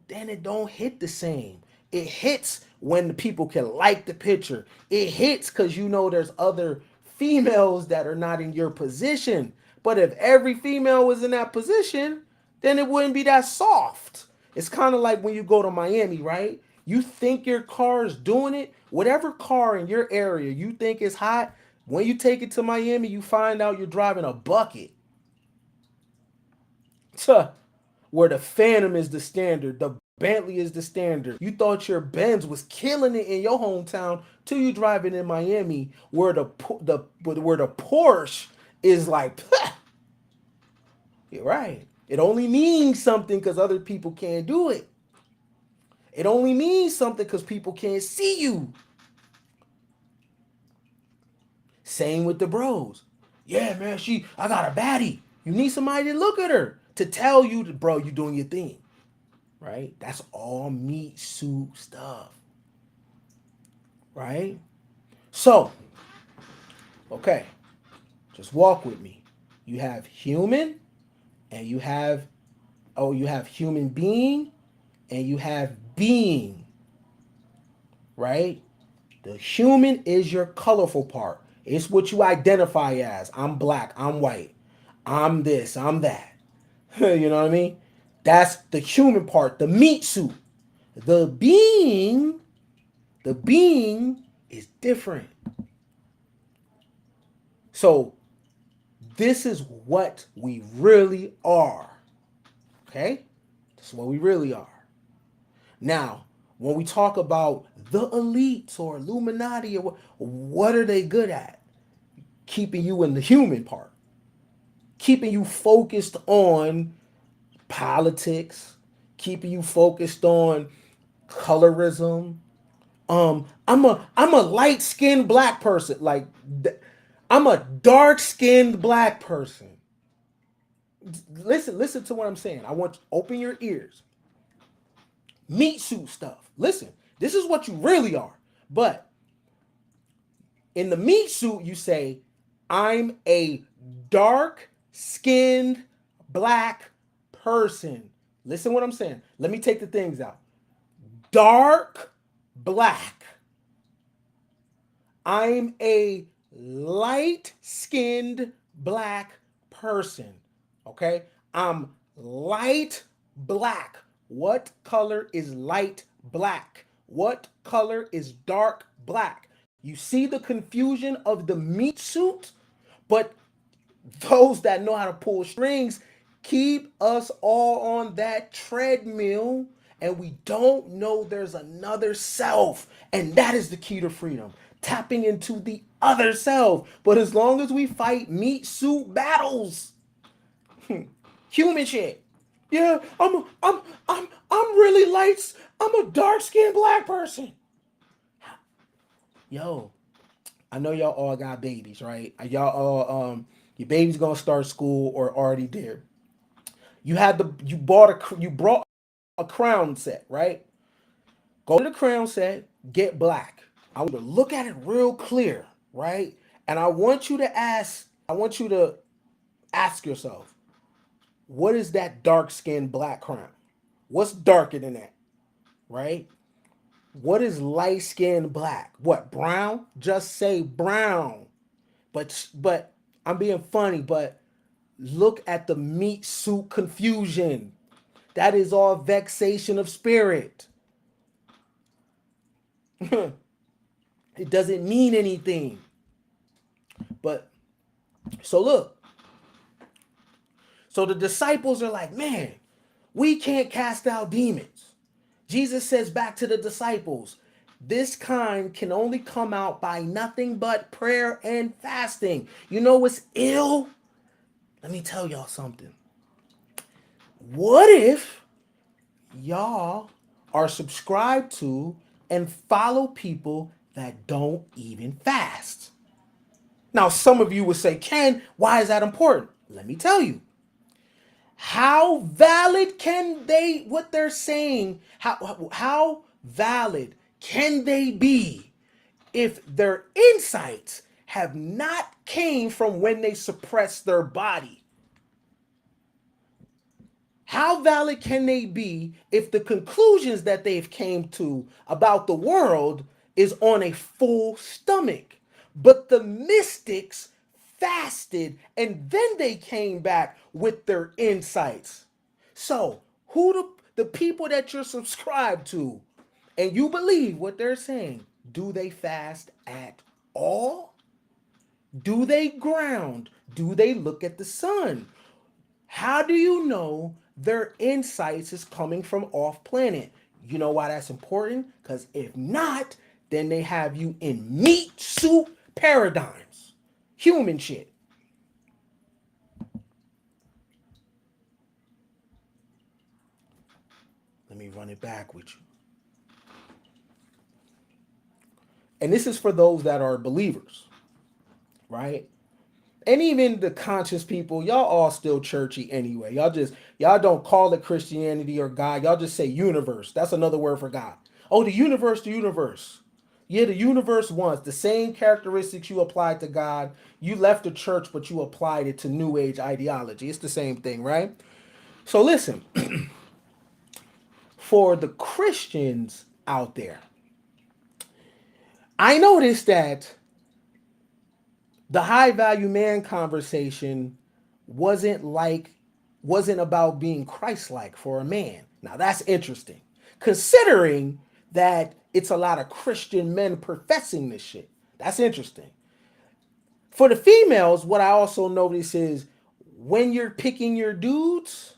then it don't hit the same. It hits when the people can like the picture. It hits because you know there's other females that are not in your position. But if every female was in that position, then it wouldn't be that soft. It's kind of like when you go to Miami, right? You think your car is doing it. Whatever car in your area you think is hot, when you take it to Miami, you find out you're driving a bucket. Where the Phantom is the standard, the Bentley is the standard. You thought your Benz was killing it in your hometown till you driving in Miami, where the Porsche is like, you're right. It only means something because other people can't do it. It only means something because people can't see you. Same with the bros. Yeah, man, I got a baddie. You need somebody to look at her to tell you, bro, you doing your thing. Right? That's all meat suit stuff. Right? So, okay, just walk with me. You have human and you have human being and you have being, right? The human is your colorful part. It's what you identify as. I'm black, I'm white, I'm this, I'm that. You know what I mean? That's the human part, the meat suit. The being, the being is different. So this is what we really are. Okay? This is what we really are. Now, when we talk about the elites or Illuminati, or what are they good at? Keeping you in the human part, keeping you focused on politics, keeping you focused on colorism. I'm a light skinned black person. Like, I'm a dark skinned black person. Listen to what I'm saying. I want you to open your ears. Meat suit stuff. Listen, this is what you really are. But in the meat suit, you say, I'm a dark skinned black person. Listen what I'm saying. Let me take the things out. Dark black. I'm a light skinned black person. Okay? I'm light black. What color is light black? What color is dark black? You see the confusion of the meat suit? But those that know how to pull strings keep us all on that treadmill, and we don't know there's another self, and that is the key to freedom, tapping into the other self. But as long as we fight meat suit battles, human shit, yeah, I'm really light, I'm a dark-skinned black person. Yo, I know y'all all got babies, right? Y'all all your baby's gonna start school or already there. You brought a crown set, right? Go to the crown set, get black. I want you to look at it real clear, right? And I want you to ask yourself, what is that dark skinned black crown? What's darker than that? Right? What is light skinned black? What, brown? Just say brown. But I'm being funny, but look at the meat suit confusion. That is all vexation of spirit. It doesn't mean anything. But so look, so the disciples are like, man, we can't cast out demons. Jesus says back to the disciples, This kind can only come out by nothing but prayer and fasting. You know what's ill? Let me tell y'all something. What if y'all are subscribed to and follow people that don't even fast? Now, some of you would say, Ken, why is that important? Let me tell you. How valid can they, what they're saying, how valid can they be if their insights have not came from when they suppressed their body? How valid can they be if the conclusions that they've came to about the world is on a full stomach? But the mystics fasted and then they came back with their insights. So, who the people that you're subscribed to and you believe what they're saying, do they fast at all? Do they ground? Do they look at the sun? How do you know their insights is coming from off planet? You know why that's important? Because if not, then they have you in meat suit paradigms. Human shit. Let me run it back with you. And this is for those that are believers, right? And even the conscious people, y'all all still churchy anyway. Y'all don't call it Christianity or God. Y'all just say universe. That's another word for God. Oh, the universe, the universe. Yeah, the universe wants the same characteristics you applied to God. You left the church, but you applied it to New Age ideology. It's the same thing, right? So listen, for the Christians out there, I noticed that the high value man conversation wasn't like wasn't about being Christ-like for a man. Now that's interesting, considering that it's a lot of Christian men professing this shit. That's interesting. For the females, what I also notice is when you're picking your dudes,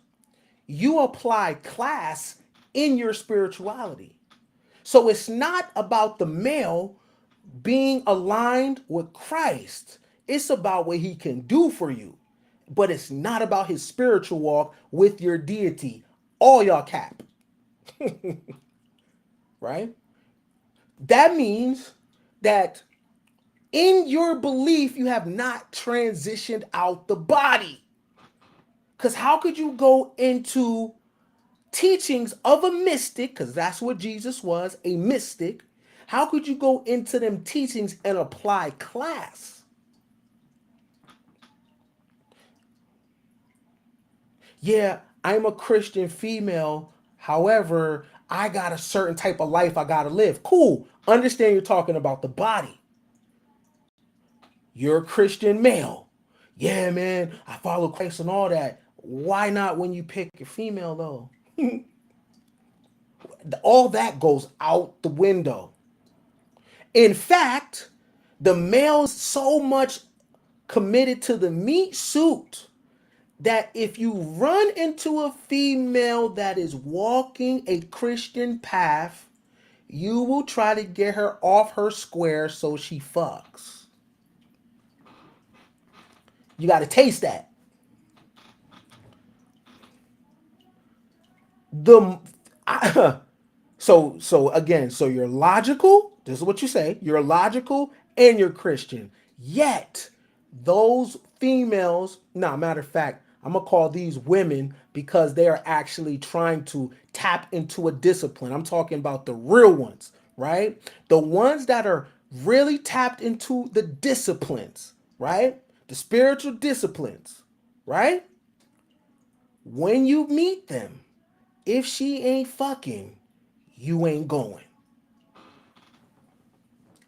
you apply class in your spirituality. So it's not about the male being aligned with Christ. It's about what he can do for you. But it's not about his spiritual walk with your deity. All y'all cap, right? That means that in your belief, you have not transitioned out the body. Because how could you go into teachings of a mystic, because that's what Jesus was, a mystic? How could you go into them teachings and apply class? Yeah, I'm a Christian female. However, I got a certain type of life I got to live. Cool. Understand you're talking about the body. You're a Christian male. Yeah, man, I follow Christ and all that. Why not when you pick your female, though? All that goes out the window. In fact, the male's so much committed to the meat suit that if you run into a female that is walking a Christian path, you will try to get her off her square so she fucks. You got to taste that. The I, so again, so you're logical. This is what you say. You're logical and you're Christian. Yet those females, no, matter of fact, I'm gonna call these women because they are actually trying to tap into a discipline. I'm talking about the real ones, right? The ones that are really tapped into the disciplines, right? The spiritual disciplines, right? When you meet them, if she ain't fucking, you ain't going.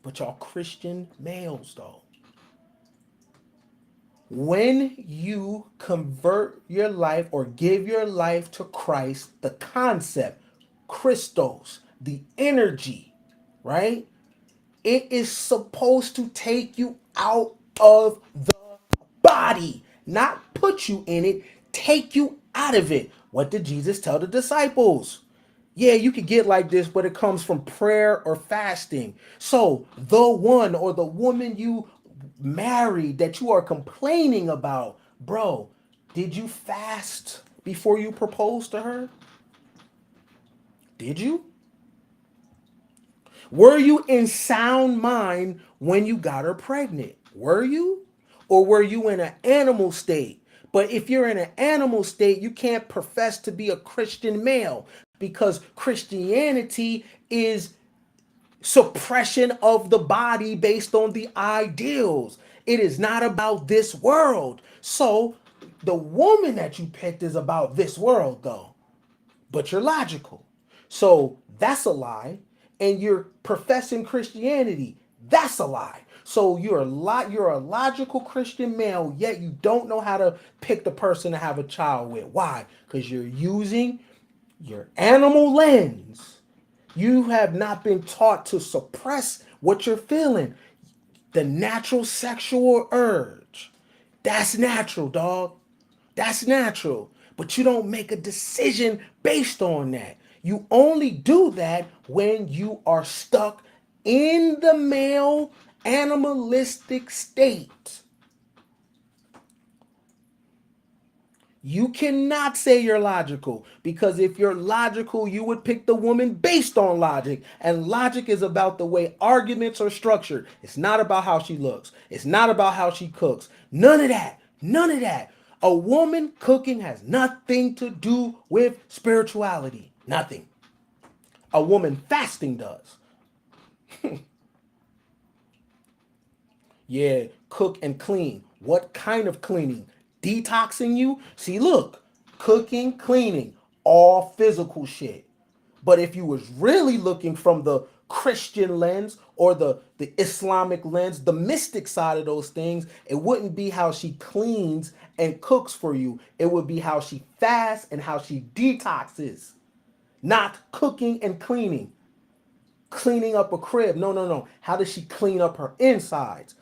But y'all Christian males, though, when you convert your life or give your life to Christ, the concept, Christos, the energy, right? It is supposed to take you out of the body, not put you in it, take you out of it. What did Jesus tell the disciples? Yeah, you could get like this, but it comes from prayer or fasting. So the one or the woman you married that you are complaining about, bro, did you fast before you proposed to her? Did you? Were you in sound mind when you got her pregnant? Were you? Or were you in an animal state? But if you're in an animal state, you can't profess to be a Christian male because Christianity is suppression of the body based on the ideals. It is not about this world. So the woman that you picked is about this world, though, but you're logical. So that's a lie. And you're professing Christianity. That's a lie. So you're a logical Christian male, yet you don't know how to pick the person to have a child with. Why? Because you're using your animal lens. You have not been taught to suppress what you're feeling. The natural sexual urge. That's natural, dog. That's natural. But you don't make a decision based on that. You only do that when you are stuck in the male animalistic state. You cannot say you're logical because if you're logical, you would pick the woman based on logic. And logic is about the way arguments are structured. It's not about how she looks, it's not about how she cooks. None of that. None of that. A woman cooking has nothing to do with spirituality. Nothing. A woman fasting does. Yeah, cook and clean. What kind of cleaning? Detoxing you? See, look, cooking, cleaning, all physical shit. But if you was really looking from the Christian lens or the Islamic lens, the mystic side of those things, it wouldn't be how she cleans and cooks for you. It would be how she fasts and how she detoxes. Not cooking and cleaning. Cleaning up a crib. No, no, no. How does she clean up her insides?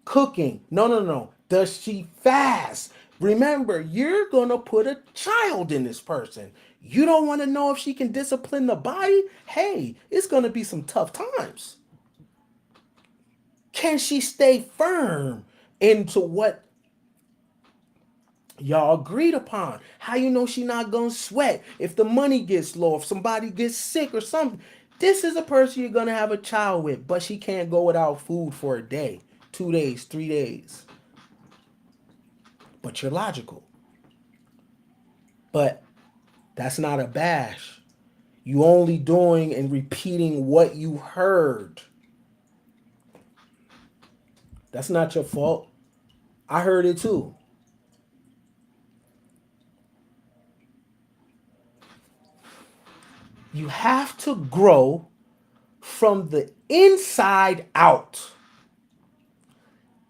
Cooking. No, no, no. Does she fast? Remember, you're going to put a child in this person. You don't want to know if she can discipline the body? Hey, it's going to be some tough times. Can she stay firm into what y'all agreed upon? How you know she not going to sweat if the money gets low, if somebody gets sick or something? This is a person you're going to have a child with, but she can't go without food for a day, 2 days, 3 days. But you're logical. But that's not a bash. You only doing and repeating what you heard. That's not your fault. I heard it too. You have to grow from the inside out.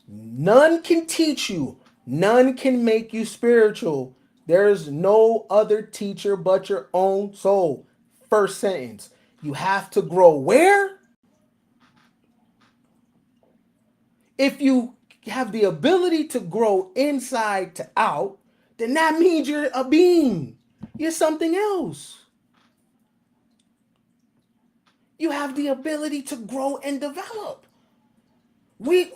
None can teach you. None can make you spiritual. There's no other teacher but your own soul. First sentence. You have to grow where? If you have the ability to grow inside to out, then that means you're a being. You're something else. You have the ability to grow and develop. We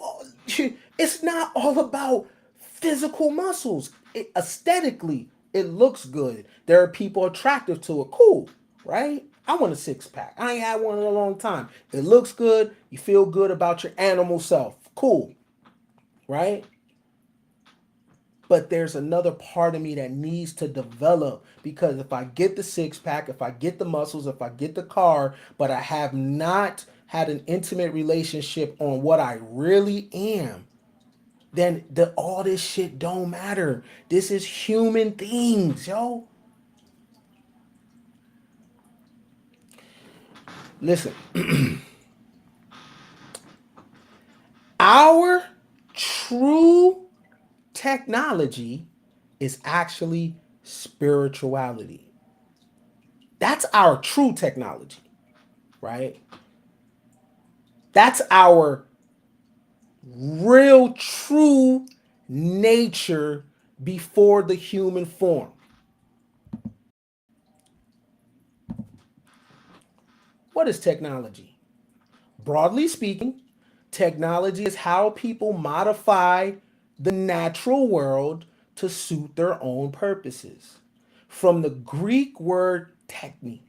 it's not all about physical muscles. Aesthetically, it looks good. There are people attractive to it. Cool, right? I want a six pack. I ain't had one in a long time. It looks good. You feel good about your animal self. Cool, right? But there's another part of me that needs to develop because if I get the six pack, if I get the muscles, if I get the car, but I have not had an intimate relationship on what I really am, then all this shit don't matter. This is human things, yo. Listen, our true technology is actually spirituality. That's our true technology, right? That's our real, true nature before the human form. What is technology? Broadly speaking, technology is how people modify the natural world to suit their own purposes. From the Greek word techne,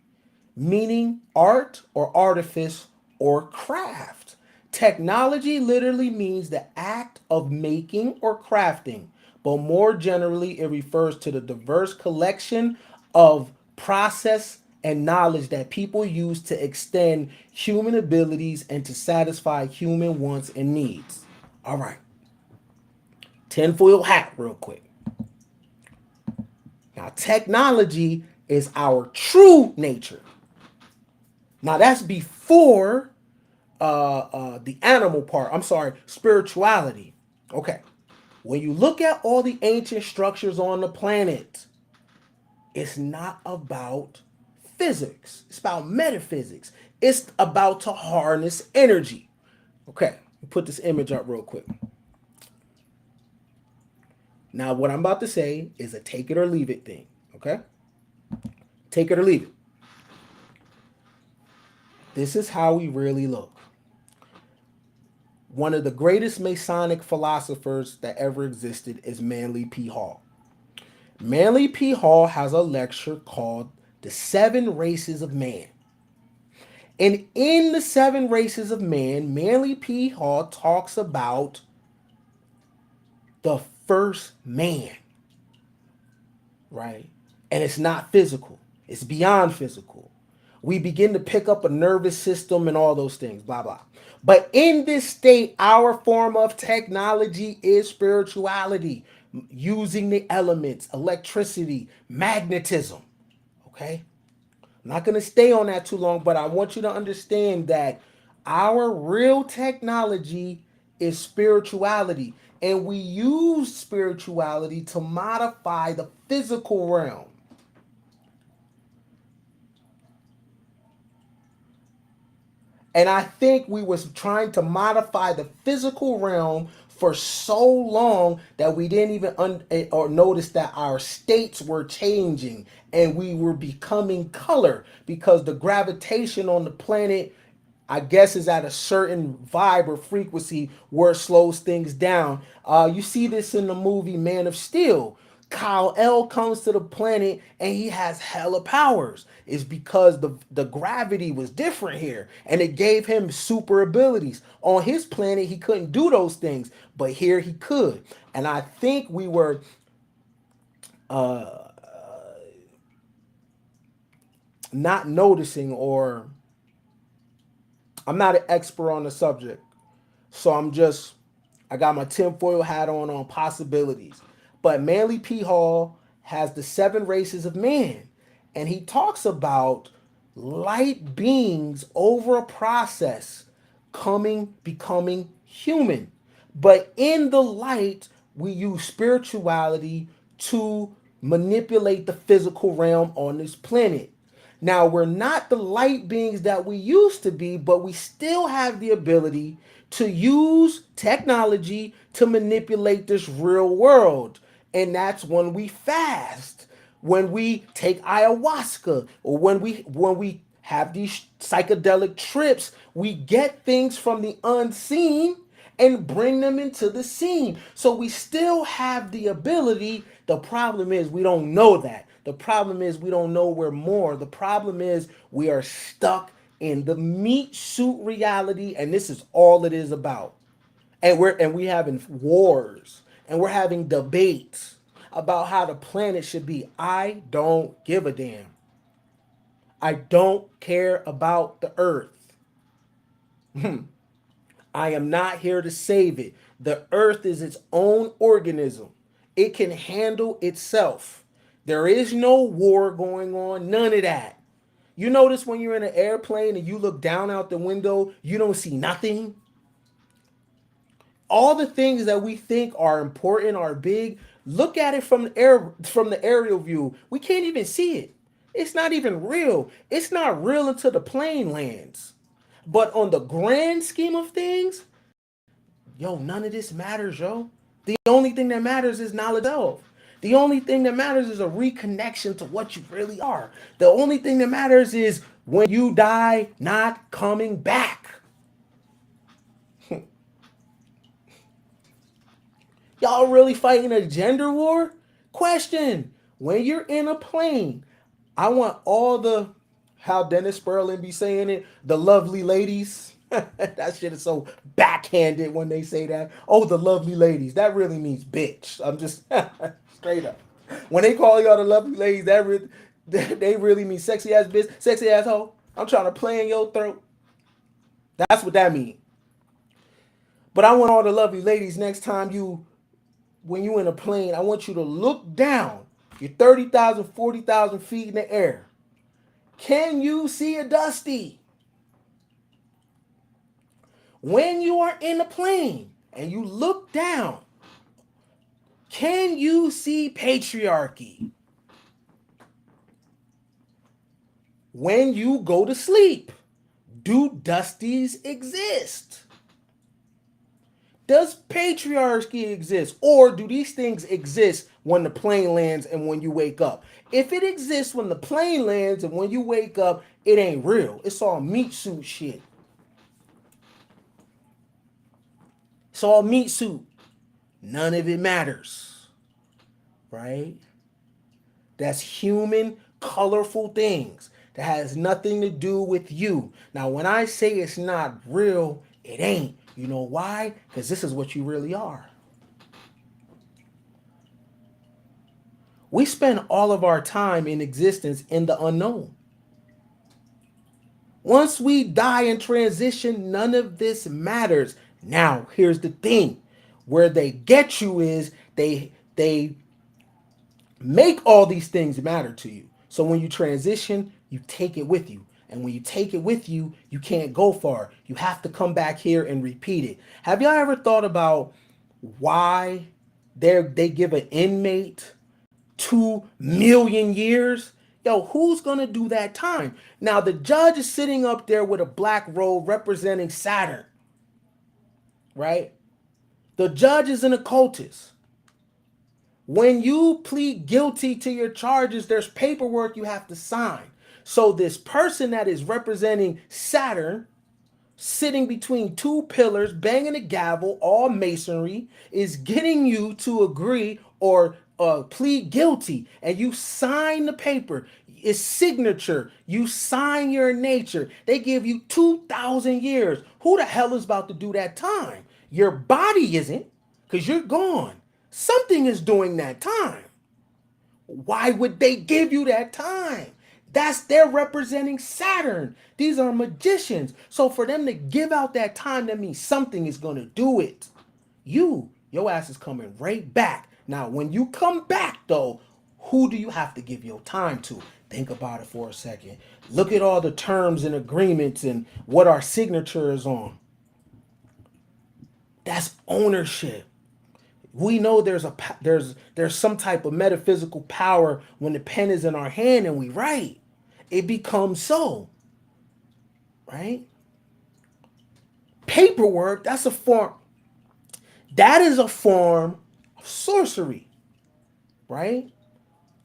meaning art or artifice or craft. Technology literally means the act of making or crafting, but more generally, it refers to the diverse collection of process and knowledge that people use to extend human abilities and to satisfy human wants and needs. All right, tinfoil hat, real quick. Now, technology is our true nature. Now, that's before the animal part. I'm sorry, spirituality. Okay. When you look at all the ancient structures on the planet, it's not about physics. It's about metaphysics. It's about to harness energy. Okay. Put this image up real quick. Now, what I'm about to say is a take it or leave it thing. Okay. Take it or leave it. This is how we really look. One of the greatest Masonic philosophers that ever existed is Manly P. Hall. Manly P. Hall has a lecture called The Seven Races of Man. And in The Seven Races of Man, Manly P. Hall talks about the first man, right? And it's not physical, it's beyond physical. We begin to pick up a nervous system and all those things, blah, blah. But in this state, our form of technology is spirituality, using the elements, electricity, magnetism. Okay? I'm not going to stay on that too long, but I want you to understand that our real technology is spirituality. And we use spirituality to modify the physical realm. And I think we was trying to modify the physical realm for so long that we didn't even or notice that our states were changing and we were becoming color because the gravitation on the planet, I guess, is at a certain vibe or frequency where it slows things down. You see this in the movie Man of Steel. Kal-El comes to the planet and he has hella powers. It's because the gravity was different here and it gave him super abilities. On his planet, he couldn't do those things, but here he could. And I think we were not noticing, or I'm not an expert on the subject. So I got my tinfoil hat on possibilities. But Manly P. Hall has the seven races of man. And he talks about light beings over a process becoming human. But in the light, we use spirituality to manipulate the physical realm on this planet. Now, we're not the light beings that we used to be, but we still have the ability to use technology to manipulate this real world. And that's when we fast, when we take ayahuasca, or when we have these psychedelic trips, we get things from the unseen and bring them into the scene. So we still have the ability. The problem is we don't know that. The problem is we don't know we're more. The problem is we are stuck in the meat suit reality, and this is all it is about. And we having wars and we're having debates about how the planet should be. I don't give a damn. I don't care about the earth. I am not here to save it. The earth is its own organism. It can handle itself. There is no war going on, none of that. You notice when you're in an airplane and you look down out the window, you don't see nothing. All the things that we think are important, are big, look at it from the aerial view. We can't even see it. It's not even real. It's not real until the plane lands. But on the grand scheme of things, yo, none of this matters, yo. The only thing that matters is knowledge of. The only thing that matters is a reconnection to what you really are. The only thing that matters is When you die, not coming back. Y'all really fighting a gender war? Question. When you're in a plane, I want all the, how Dennis Sperlin be saying it, the lovely ladies. That shit is so backhanded when they say that. Oh, the lovely ladies. That really means bitch. I'm just straight up. When they call y'all the lovely ladies, they really mean sexy ass bitch, sexy asshole. I'm trying to play in your throat. That's what that means. But I want all the lovely ladies next time when you in a plane, I want you to look down. You're 30,000, 40,000 feet in the air. Can you see a dusty? When you are in a plane and you look down, can you see patriarchy? When you go to sleep, do dusties exist? Does patriarchy exist? Or do these things exist when the plane lands and when you wake up? If it exists when the plane lands and when you wake up, it ain't real. It's all meat suit shit. It's all meat suit. None of it matters. Right? That's human, colorful things that has nothing to do with you. Now, when I say it's not real, it ain't. You know why? Because this is what you really are. We spend all of our time in existence in the unknown. Once we die and transition, none of this matters. Now, here's the thing. Where they get you is they make all these things matter to you. So when you transition, you take it with you. And when you take it with you, you can't go far. You have to come back here and repeat it. Have y'all ever thought about why they give an inmate 2 million years? Yo, who's gonna do that time? Now the judge is sitting up there with a black robe representing Saturn, right? The judge is an occultist. When you plead guilty to your charges, there's paperwork you have to sign. So this person that is representing Saturn, sitting between two pillars, banging a gavel, all masonry, is getting you to agree or plead guilty. And you sign the paper. It's signature. You sign your nature. They give you 2,000 years. Who the hell is about to do that time? Your body isn't, because you're gone. Something is doing that time. Why would they give you that time? They're representing Saturn. These are magicians. So for them to give out that time, that means something is going to do it. Your ass is coming right back. Now, when you come back, though, who do you have to give your time to? Think about it for a second. Look at all the terms and agreements and what our signature is on. That's ownership. We know there's some type of metaphysical power when the pen is in our hand and we write. It becomes so, right? Paperwork, that's a form. That is a form of sorcery, right?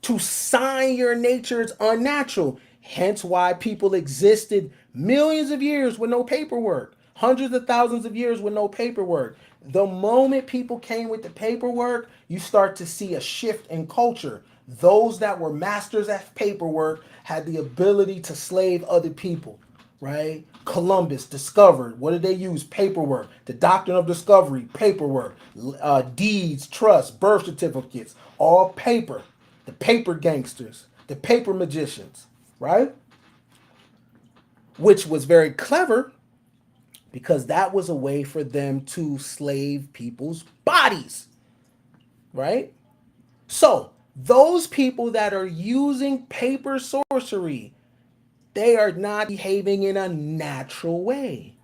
To sign your nature is unnatural. Hence why people existed millions of years with no paperwork, hundreds of thousands of years with no paperwork. The moment people came with the paperwork, you start to see a shift in culture. Those that were masters at paperwork had the ability to slave other people, right? Columbus discovered, what did they use? Paperwork. The doctrine of discovery, paperwork. Deeds, trusts, birth certificates, all paper. The paper gangsters, the paper magicians, right? Which was very clever because that was a way for them to slave people's bodies, right? So, those people that are using paper sorcery, they are not behaving in a natural way.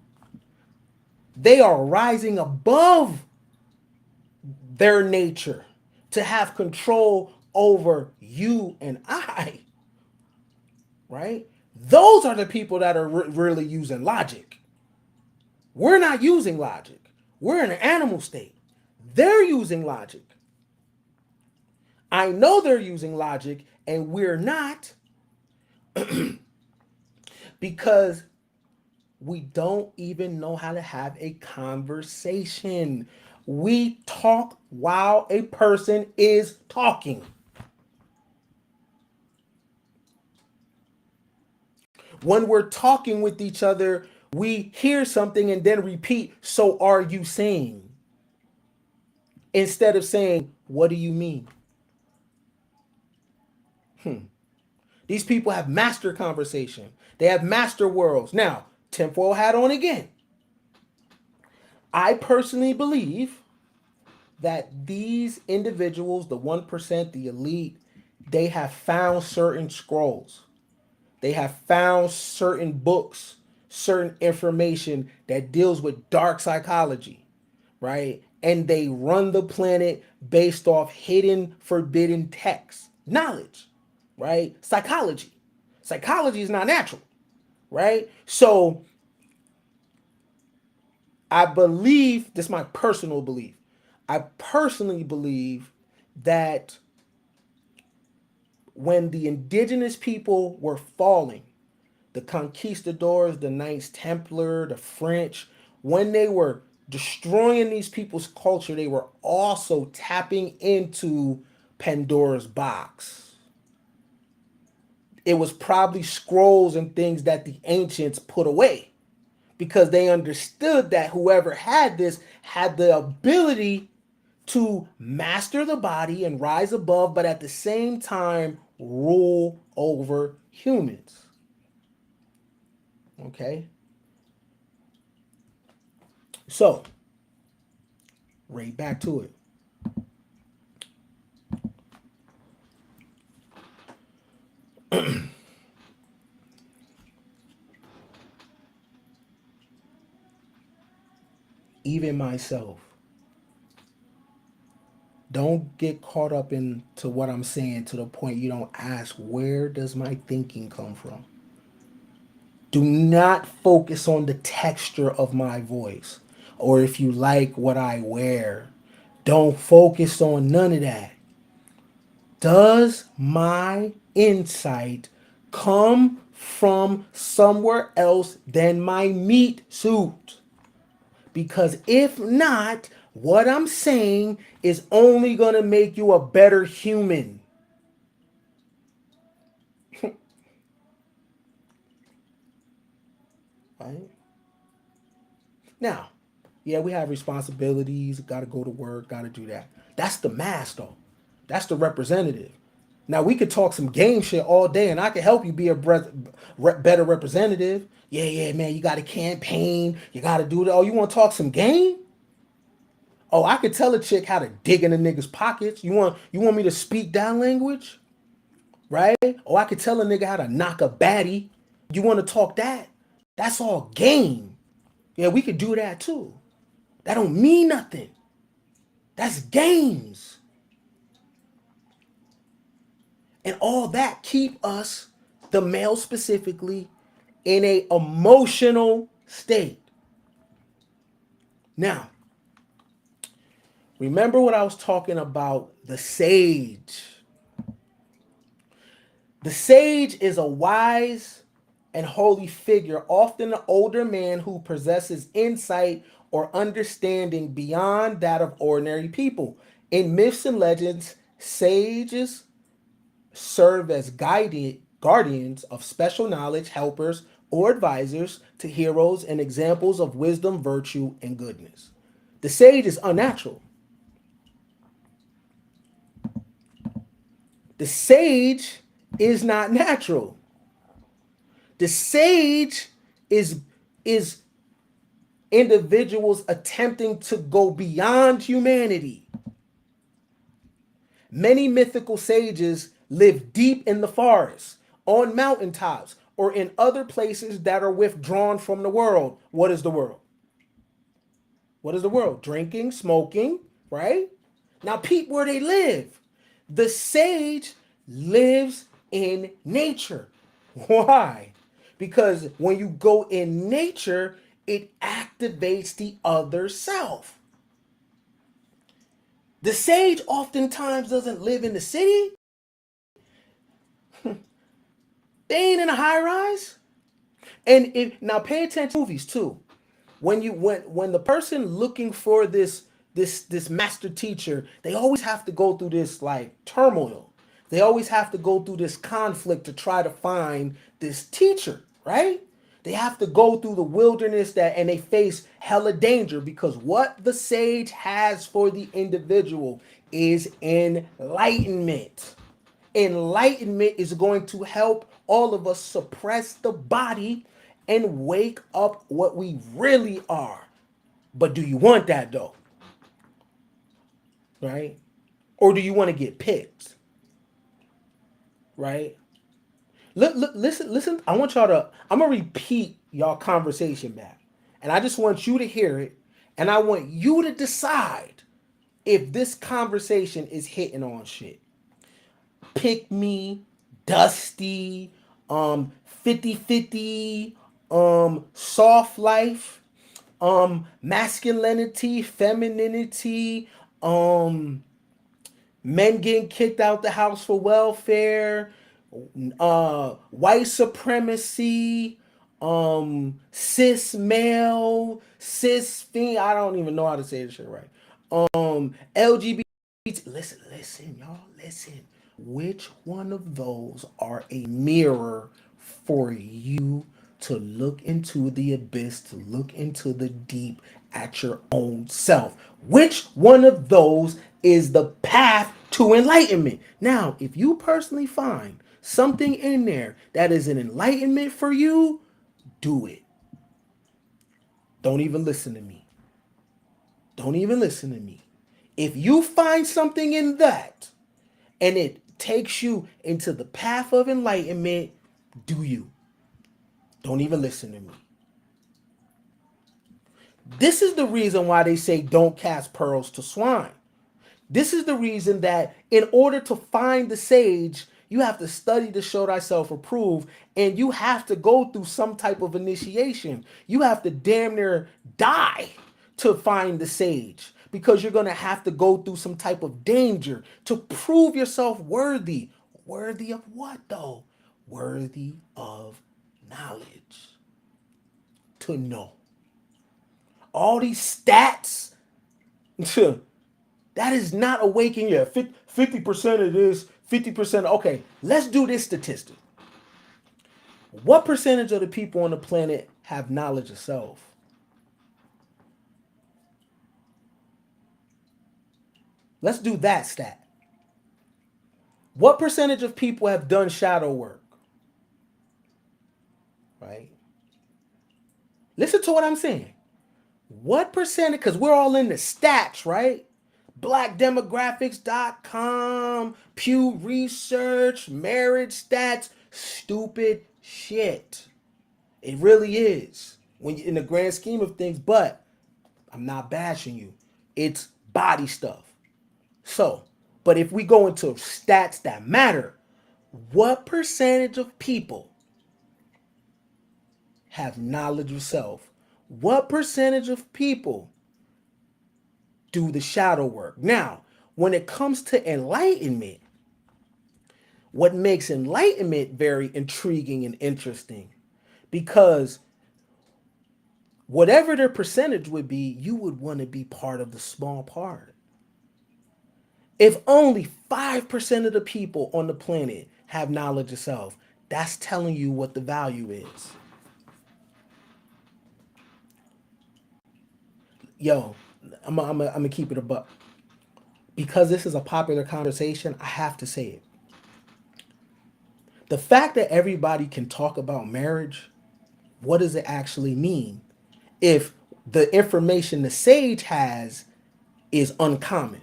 They are rising above their nature to have control over you and I, right? Those are the people that are really using logic. We're not using logic. We're in an animal state. They're using logic. I know they're using logic and we're not because we don't even know how to have a conversation. We talk while a person is talking. When we're talking with each other, we hear something and then repeat, so are you saying? Instead of saying, what do you mean? These people have master conversation. They have master worlds. Now, tinfoil hat on again. I personally believe that these individuals, the 1%, the elite, they have found certain scrolls. They have found certain books, certain information that deals with dark psychology, right? And they run the planet based off hidden, forbidden texts, knowledge, right? Psychology. Psychology is not natural, right? So I believe, this is my personal belief. I personally believe that when the indigenous people were falling, the conquistadors, the Knights Templar, the French, when they were destroying these people's culture, they were also tapping into Pandora's box. It was probably scrolls and things that the ancients put away because they understood that whoever had this had the ability to master the body and rise above, but at the same time rule over humans. Okay? So, right back to it. Even myself, don't get caught up into what I'm saying to the point you don't ask, where does my thinking come from? Do not focus on the texture of my voice or if you like what I wear. Don't focus on none of that. Does my insight come from somewhere else than my meat suit? Because if not, what I'm saying is only going to make you a better human. Right? Now, yeah, we have responsibilities, got to go to work, got to do that. That's the mass, though. That's the representative. Now, we could talk some game shit all day, and I can help you be a better representative. Yeah, yeah, man, you got to campaign. You got to do that. Oh, you want to talk some game? Oh, I could tell a chick how to dig in a nigga's pockets. You want me to speak that language? Right? Oh, I could tell a nigga how to knock a baddie. You want to talk that? That's all game. Yeah, we could do that too. That don't mean nothing. That's games. And all that keep us, the male specifically, in a emotional state. Now, remember what I was talking about, the sage. The sage is a wise and holy figure, often an older man who possesses insight or understanding beyond that of ordinary people. In myths and legends, sages serve as guardians of special knowledge, helpers, or advisors to heroes and examples of wisdom, virtue, and goodness. The sage is unnatural. The sage is not natural. The sage is individuals attempting to go beyond humanity. Many mythical sages live deep in the forest, on mountaintops, or in other places that are withdrawn from the world. What is the world? What is the world? Drinking, smoking, right? Now, peep where they live. The sage lives in nature. Why? Because when you go in nature, it activates the other self. The sage oftentimes doesn't live in the city. They ain't in a high rise. And if now pay attention to movies too. When the person looking for this master teacher, they always have to go through this like turmoil. They always have to go through this conflict to try to find this teacher, right? They have to go through the wilderness that and they face hella danger because what the sage has for the individual is enlightenment. Enlightenment is going to help all of us suppress the body and wake up what we really are. But do you want that though? Right? Or do you want to get picked? Right? Listen. I want y'all to. I'm gonna repeat y'all conversation back, and I just want you to hear it, and I want you to decide if this conversation is hitting on shit. Pick me, Dusty, 50-50, soft life, masculinity, femininity, men getting kicked out the house for welfare, white supremacy, cis male, cis thing. I don't even know how to say this shit right. LGBT. Listen, y'all, listen. Which one of those are a mirror for you to look into the abyss, to look into the deep at your own self? Which one of those is the path to enlightenment? Now, if you personally find something in there that is an enlightenment for you, do it. Don't even listen to me. Don't even listen to me. If you find something in that and it takes you into the path of enlightenment, do you? Don't even listen to me. This is the reason why they say don't cast pearls to swine. This is the reason that in order to find the sage, you have to study to show thyself approved, and you have to go through some type of initiation. You have to damn near die to find the sage because you're going to have to go through some type of danger to prove yourself worthy. Worthy of what though? Worthy of knowledge. To know. All these stats, that is not awakening. Yeah, 50% of this, 50%. Okay, let's do this statistic. What percentage of the people on the planet have knowledge of self? Let's do that stat. What percentage of people have done shadow work? Right? Listen to what I'm saying. What percentage, because we're all in the stats, right? Blackdemographics.com, Pew Research, marriage stats, stupid shit. It really is. When you in the grand scheme of things, but I'm not bashing you. It's body stuff. So, but if we go into stats that matter, what percentage of people have knowledge of self? What percentage of people do the shadow work? Now, when it comes to enlightenment, what makes enlightenment very intriguing and interesting, because whatever their percentage would be, you would want to be part of the small part. If only 5% of the people on the planet have knowledge of self, that's telling you what the value is. Yo, I'm gonna keep it a buck. Because this is a popular conversation, I have to say it. The fact that everybody can talk about marriage, what does it actually mean if the information the sage has is uncommon?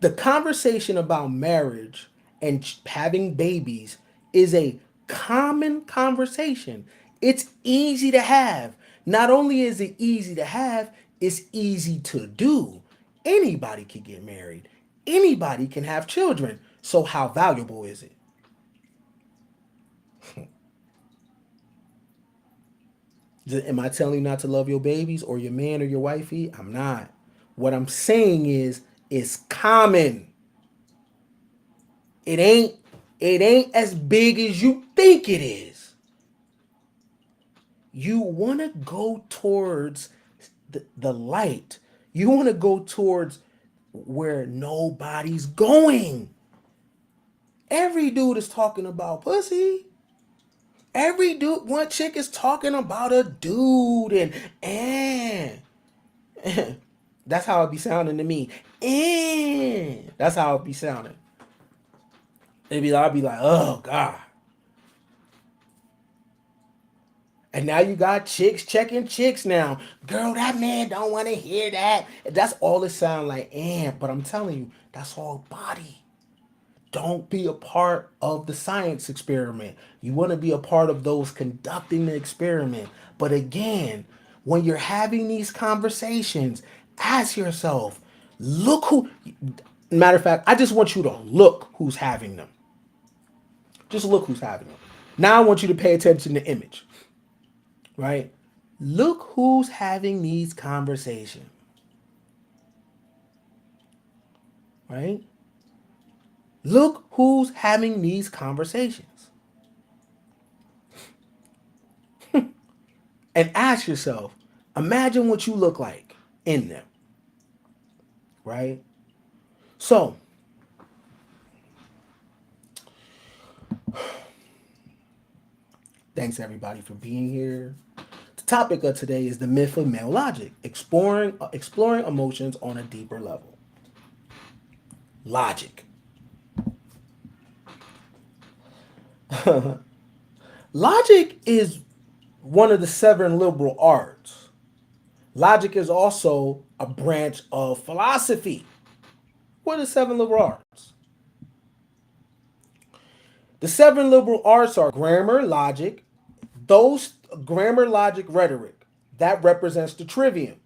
The conversation about marriage and having babies is a common conversation. It's easy to have. Not only is it easy to have, it's easy to do. Anybody can get married. Anybody can have children. So how valuable is it? Am I telling you not to love your babies or your man or your wifey? I'm not. What I'm saying is it's common. It ain't it ain't as big as you think it is. You want to go towards the light. You want to go towards where nobody's going. Every dude is talking about pussy. Every dude, one chick is talking about a dude, and that's how it be sounding to me. And that's how it be sounding. I'll be like, oh God. And now you got chicks checking chicks now. Girl, that man don't want to hear that. That's all it sound like. And but I'm telling you, that's all body. Don't be a part of the science experiment. You want to be a part of those conducting the experiment. But again, when you're having these conversations, ask yourself, look who, matter of fact, I just want you to look who's having them. Just look who's having them. Now I want you to pay attention to image, right? Look who's having these conversations, right? Look who's having these conversations. And ask yourself, imagine what you look like in them, right? So, thanks everybody for being here. The topic of today is the myth of male logic, exploring emotions on a deeper level. Logic. Logic is one of the seven liberal arts. Logic is also a branch of philosophy. What are the seven liberal arts? The seven liberal arts are grammar, logic, those grammar, logic, rhetoric. That represents the trivium.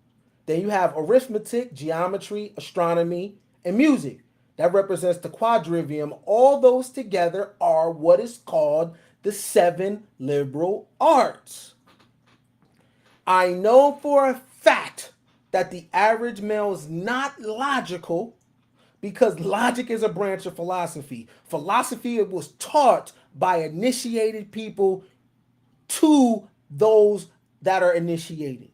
Then you have arithmetic, geometry, astronomy, and music. That represents the quadrivium. All those together are what is called the seven liberal arts. I know for a fact that the average male is not logical because logic is a branch of philosophy. Philosophy was taught by initiated people to those that are initiated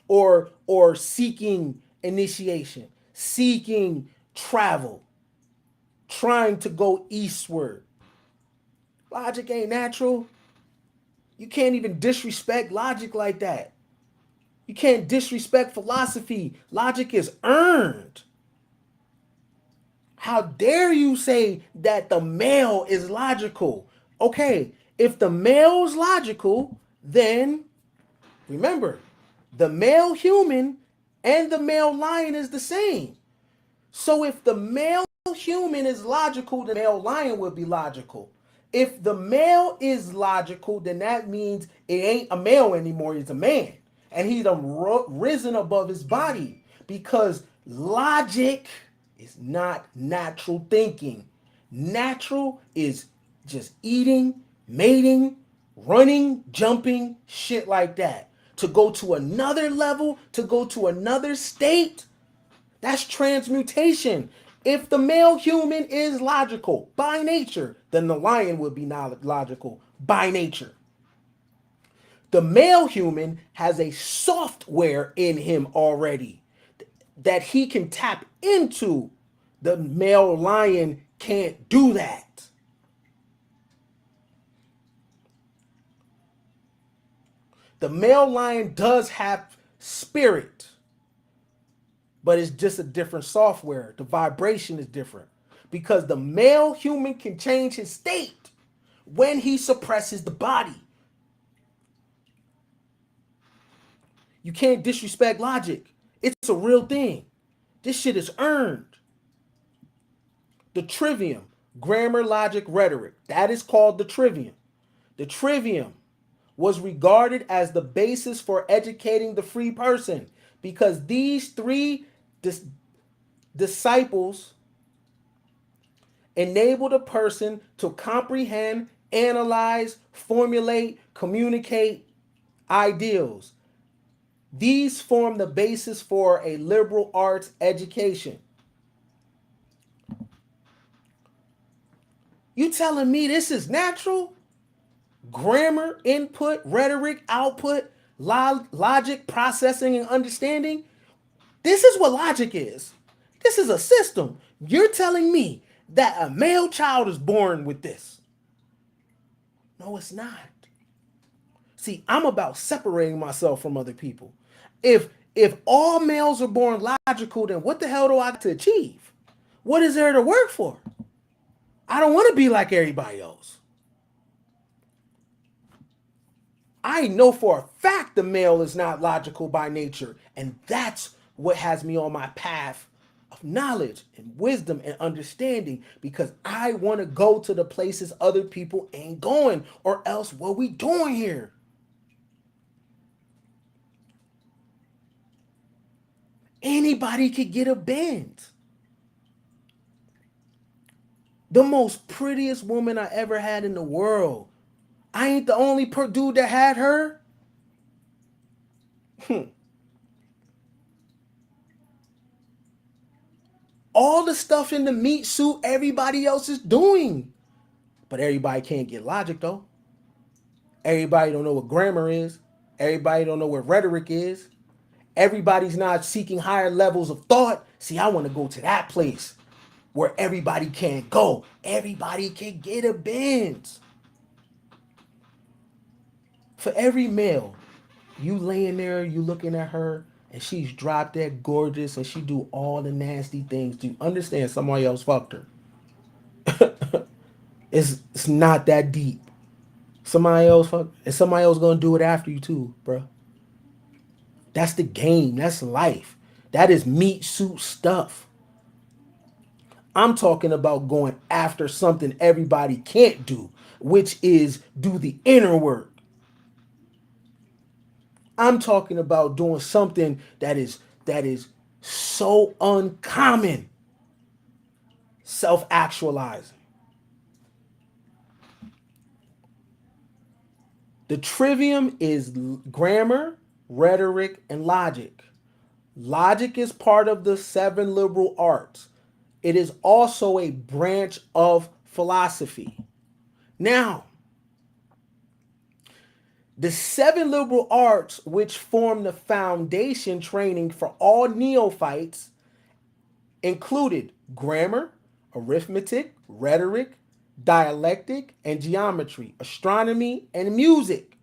or seeking initiation, seeking travel, trying to go eastward. Logic ain't natural. You can't even disrespect logic like that. You can't disrespect philosophy. Logic is earned. How dare you say that the male is logical? Okay, if the male is logical, then remember, the male human and the male lion is the same. So if the male human is logical, the male lion would be logical. If the male is logical, then that means it ain't a male anymore, it's a man. And he's risen above his body because logic is not natural thinking. Natural is just eating, mating, running, jumping, shit like that. To go to another level, to go to another state, that's transmutation. If the male human is logical by nature, then the lion would be logical by nature. The male human has a software in him already that he can tap into. The male lion can't do that. The male lion does have spirit, but it's just a different software. The vibration is different because the male human can change his state when he suppresses the body. You can't disrespect logic. It's a real thing. This shit is earned. The trivium, grammar, logic, rhetoric, that is called the trivium. The trivium was regarded as the basis for educating the free person because these three disciples enabled a person to comprehend, analyze, formulate, communicate ideals. These form the basis for a liberal arts education. You telling me this is natural? Grammar, input, rhetoric, output, logic, processing, and understanding. This is what logic is. This is a system. You're telling me that a male child is born with this. No, it's not. See, I'm about separating myself from other people. If all males are born logical, then what the hell do I got to achieve? What is there to work for? I don't want to be like everybody else. I know for a fact the male is not logical by nature, and that's what has me on my path of knowledge and wisdom and understanding because I want to go to the places other people ain't going, or else what we doing here? Anybody could get a bend. The most prettiest woman I ever had in the world. I ain't the only dude that had her. All the stuff in the meat suit everybody else is doing. But everybody can't get logic though. Everybody don't know what grammar is. Everybody don't know what rhetoric is. Everybody's not seeking higher levels of thought. See, I want to go to that place where everybody can't go. Everybody can get a bend. For every male, you laying there, you looking at her, and she's drop dead gorgeous, and she do all the nasty things. Do you understand? Somebody else fucked her. It's not that deep. Somebody else fuck, and somebody else gonna do it after you too, bro. That's the game. That's life. That is meat suit stuff. I'm talking about going after something everybody can't do, which is do the inner work. I'm talking about doing something that is so uncommon, self-actualizing. The trivium is grammar, rhetoric, and logic. Logic is part of the seven liberal arts. It is also a branch of philosophy. Now, the seven liberal arts, which form the foundation training for all neophytes, included grammar, arithmetic, rhetoric, dialectic, and geometry, astronomy, and music.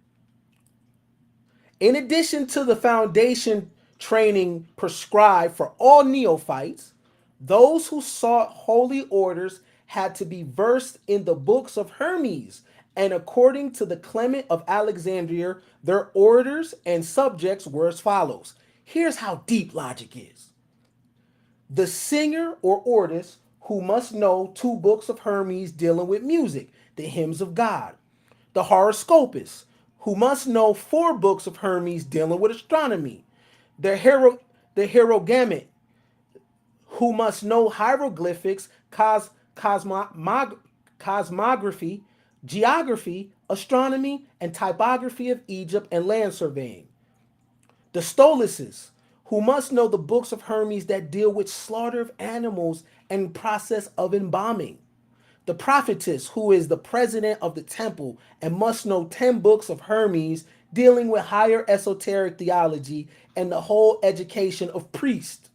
In addition to the foundation training prescribed for all neophytes, those who sought holy orders had to be versed in the books of Hermes, and according to the Clement of Alexandria, their orders and subjects were as follows. Here's how deep logic is. The singer or artist who must know two books of Hermes dealing with music, the hymns of God. The horoscopist who must know four books of Hermes dealing with astronomy. The hieroglyphic who must know hieroglyphics, cosmography, geography, astronomy, and typography of Egypt and land surveying. The stolicists, who must know the books of Hermes that deal with slaughter of animals and process of embalming. The prophetess, who is the president of the temple and must know 10 books of Hermes dealing with higher esoteric theology and the whole education of priests.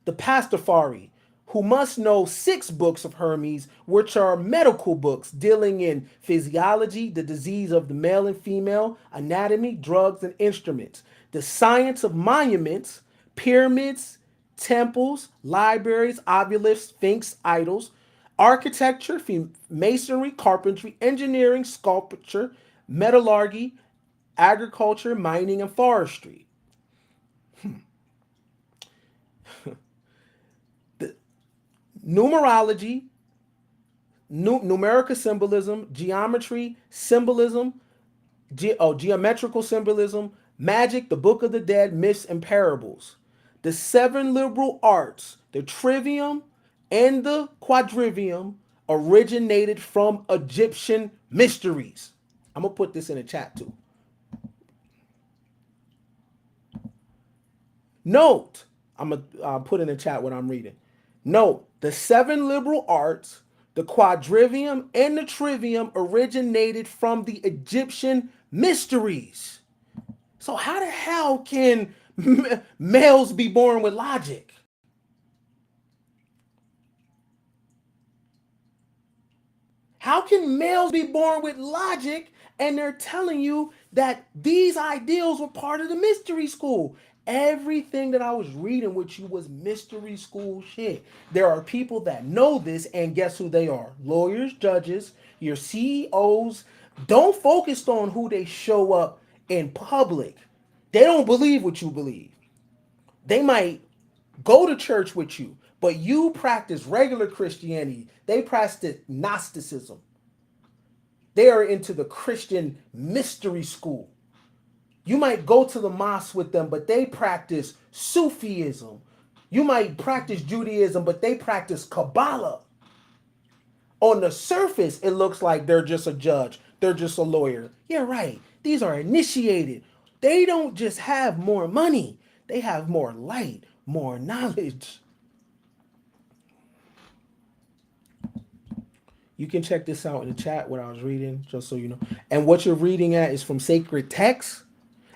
The pastafari, who must know 6 books of Hermes, which are medical books dealing in physiology, the disease of the male and female, anatomy, drugs, and instruments, the science of monuments, pyramids, temples, libraries, obelisks, sphinx, idols, architecture, masonry, carpentry, engineering, sculpture, metallurgy, agriculture, mining, and forestry. The numerology, numerical symbolism, geometry, symbolism, geometrical symbolism, magic, the book of the dead, myths, and parables. The seven liberal arts, the trivium and the quadrivium, originated from Egyptian mysteries. I'm going to put this in the chat too. Note, I'm going to put in the chat what I'm reading. Note, the seven liberal arts The quadrivium and the trivium originated from the Egyptian mysteries. So how the hell can males be born with logic? How can males be born with logic and they're telling you that these ideals were part of the mystery school? Everything that I was reading with you was mystery school shit. There are people that know this, and guess who they are? Lawyers, judges, your CEOs. Don't focus on who they show up in public. They don't believe what you believe. They might go to church with you, but you practice regular Christianity. They practice Gnosticism. They are into the Christian mystery school. You might go to the mosque with them, but they practice Sufism. You might practice Judaism, but they practice Kabbalah. On the surface, it looks like they're just a judge, they're just a lawyer. Yeah, right. These are initiated. They don't just have more money, they have more light, more knowledge. You can check this out in the chat what I was reading, just so you know. And what you're reading at is from sacred texts.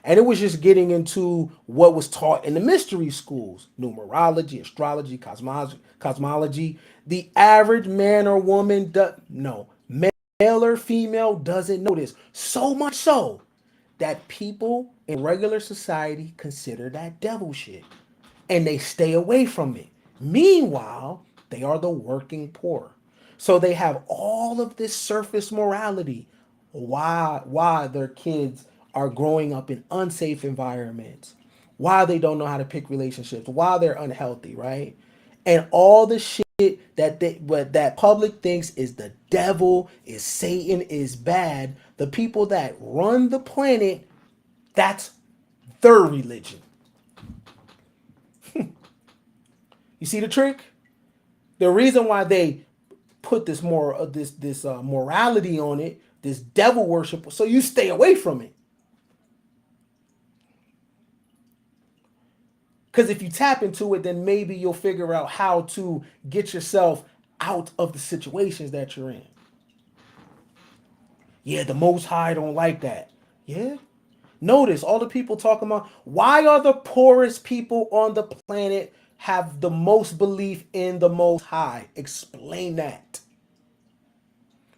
And it was just getting into what was taught in the mystery schools: numerology, astrology, cosmology. The average man or woman, no, male or female, doesn't know this. So much so that people in regular society consider that devil shit and they stay away from it. Meanwhile, they are the working poor. So they have all of this surface morality. Why their kids are growing up in unsafe environments, why they don't know how to pick relationships, why they're unhealthy, right? And all the shit that public thinks is the devil, is Satan, is bad. The people that run the planet, that's their religion. You see the trick? The reason why they put this more this morality on it, this devil worship, so you stay away from it. Because if you tap into it, then maybe you'll figure out how to get yourself out of the situations that you're in. Yeah, the Most High don't like that. Yeah. Notice all the people talking about why are the poorest people on the planet have the most belief in the Most High? Explain that.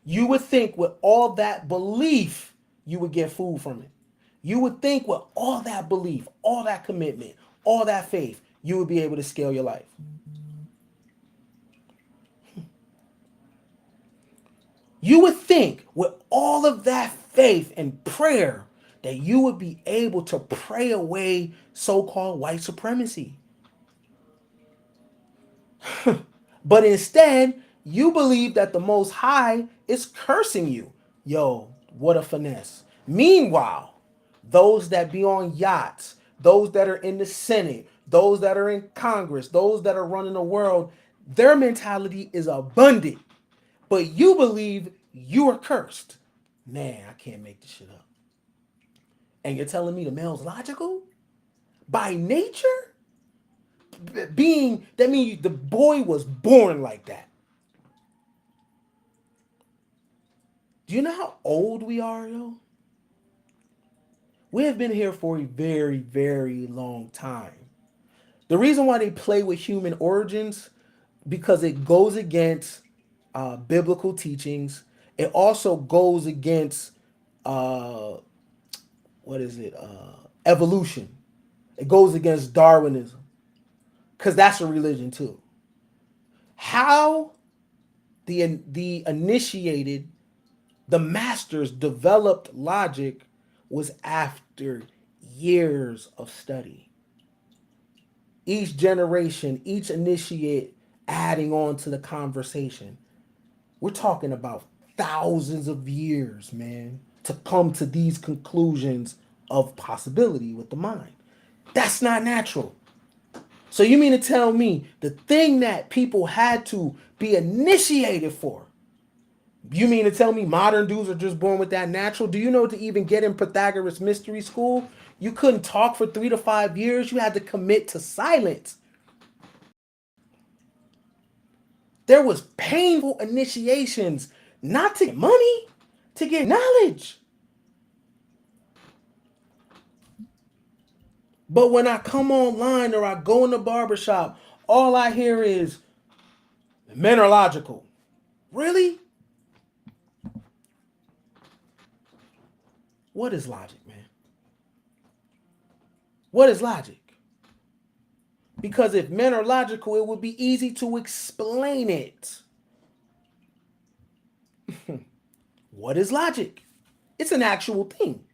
You would think with all that belief, you would get food from it. You would think with all that belief, all that commitment, all that faith, you would be able to scale your life. You would think with all of that faith and prayer that you would be able to pray away so-called white supremacy. But instead, you believe that the Most High is cursing you. Yo, what a finesse. Meanwhile, those that be on yachts, those that are in the Senate, those that are in Congress, those that are running the world, their mentality is abundant. But you believe you are cursed. Man, I can't make this shit up. And you're telling me the male's logical? By nature? Being, that means the boy was born like that. Do you know how old we are, yo? We have been here for a very, very long time. The reason why they play with human origins, because it goes against biblical teachings. It also goes against uh, what is it? Evolution. It goes against Darwinism, because that's a religion too. How the initiated, the masters developed logic was after years of study. Each generation, each initiate adding on to the conversation. We're talking about thousands of years, man, to come to these conclusions of possibility with the mind. That's not natural. So you mean to tell me the thing that people had to be initiated for, you mean to tell me modern dudes are just born with that natural? Do you know to even get in Pythagoras mystery school, you couldn't talk for 3 to 5 years? You had to commit to silence. There was painful initiations, not to get money, to get knowledge. But when I come online or I go in the barbershop, all I hear is men are logical. Really? What is logic, man? What is logic? Because if men are logical, it would be easy to explain it. What is logic? It's an actual thing.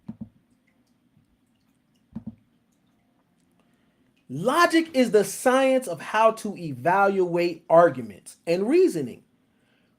Logic is the science of how to evaluate arguments and reasoning.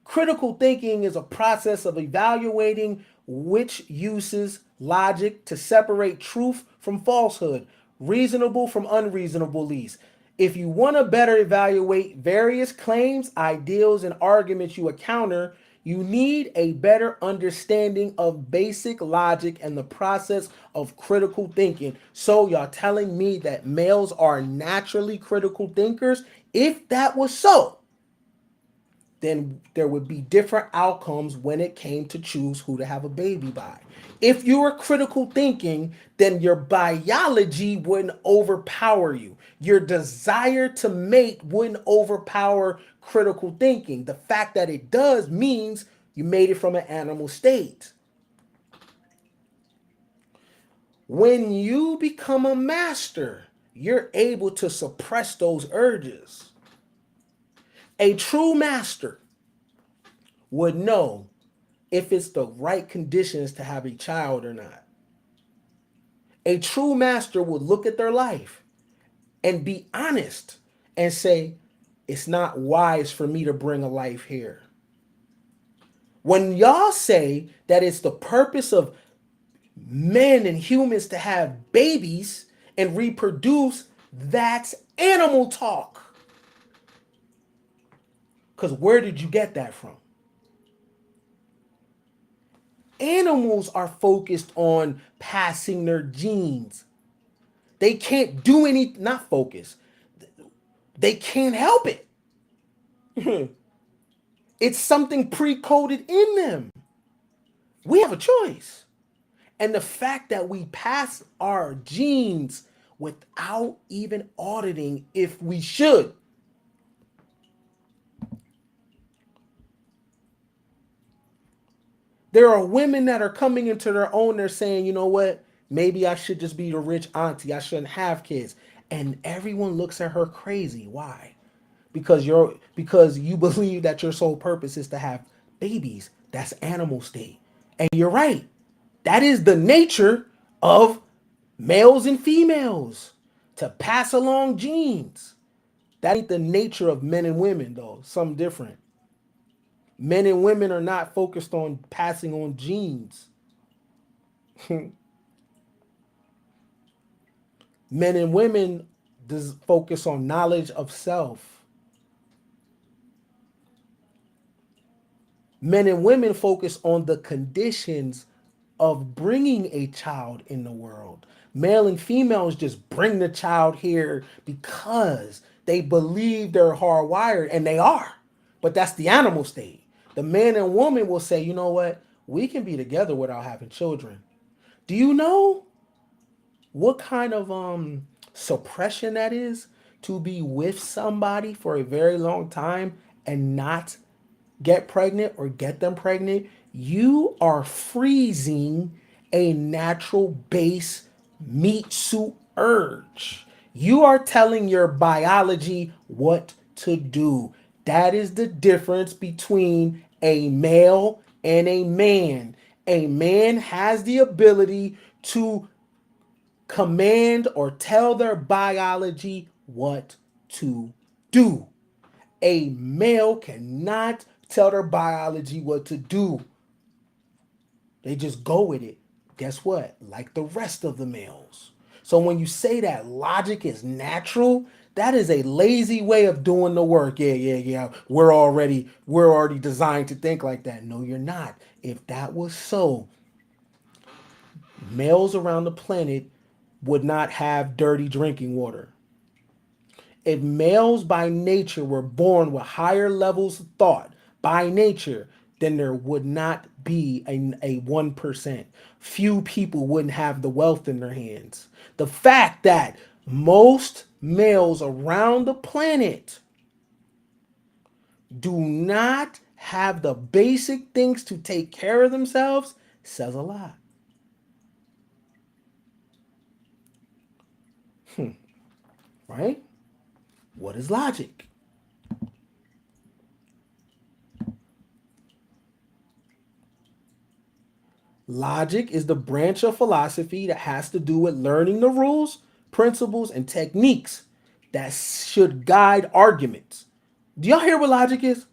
Critical thinking is a process of evaluating which uses logic to separate truth from falsehood, reasonable from unreasonableness. If you want to better evaluate various claims, ideals, and arguments you encounter, you need a better understanding of basic logic and the process of critical thinking. So, y'all telling me that males are naturally critical thinkers? If that was so, then there would be different outcomes when it came to choose who to have a baby by. If you were critical thinking, then your biology wouldn't overpower you. Your desire to mate wouldn't overpower critical thinking. The fact that it does means you made it from an animal state. When you become a master, you're able to suppress those urges. A true master would know if it's the right conditions to have a child or not. A true master would look at their life and be honest and say, it's not wise for me to bring a life here. When y'all say that it's the purpose of men and humans to have babies and reproduce, that's animal talk. Because where did you get that from? Animals are focused on passing their genes. They can't do any, not focus. They can't help it. It's something pre-coded in them. We have a choice. And the fact that we pass our genes without even auditing if we should. There are women that are coming into their own. They're saying, you know what? Maybe I should just be the rich auntie. I shouldn't have kids. And everyone looks at her crazy. Why? Because you believe that your sole purpose is to have babies. That's animal state. And you're right. That is the nature of males and females to pass along genes. That ain't the nature of men and women though. Something different. Men and women are not focused on passing on genes. Men and women focus on knowledge of self. Men and women focus on the conditions of bringing a child in the world. Male and females just bring the child here because they believe they're hardwired, and they are. But that's the animal state. The man and woman will say, you know what? We can be together without having children. Do you know what kind of suppression that is to be with somebody for a very long time and not get pregnant or get them pregnant? You are freezing a natural base meat suit urge. You are telling your biology what to do. That is the difference between a male and a man. A man has the ability to command or tell their biology what to do. A male cannot tell their biology what to do. They just go with it. Guess what? Like the rest of the males. So when you say that logic is natural, that is a lazy way of doing the work. Yeah. We're already designed to think like that. No, you're not. If that was so, males around the planet would not have dirty drinking water. If males by nature were born with higher levels of thought by nature, then there would not be a 1%. Few people wouldn't have the wealth in their hands. The fact that most males around the planet do not have the basic things to take care of themselves says a lot, right? What is logic? Logic is the branch of philosophy that has to do with learning the rules, principles, and techniques that should guide arguments. Do y'all hear what logic is?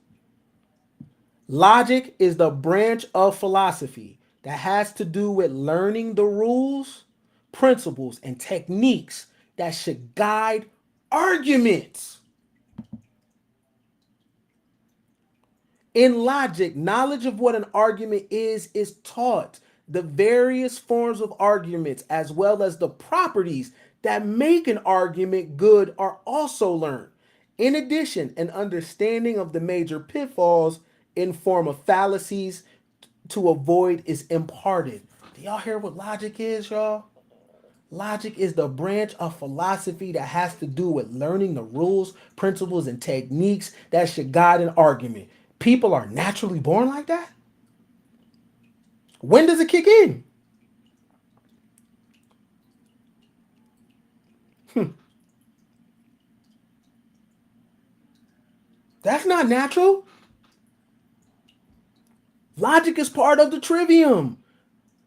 Logic is the branch of philosophy that has to do with learning the rules, principles, and techniques that should guide arguments. In logic, knowledge of what an argument is taught. The various forms of arguments, as well as the properties that make an argument good, are also learned. In addition, an understanding of the major pitfalls in form of fallacies to avoid is imparted. Do y'all hear what logic is, y'all? Logic is the branch of philosophy that has to do with learning the rules, principles, and techniques that should guide an argument. People are naturally born like that? When does it kick in? That's not natural. Logic is part of the trivium.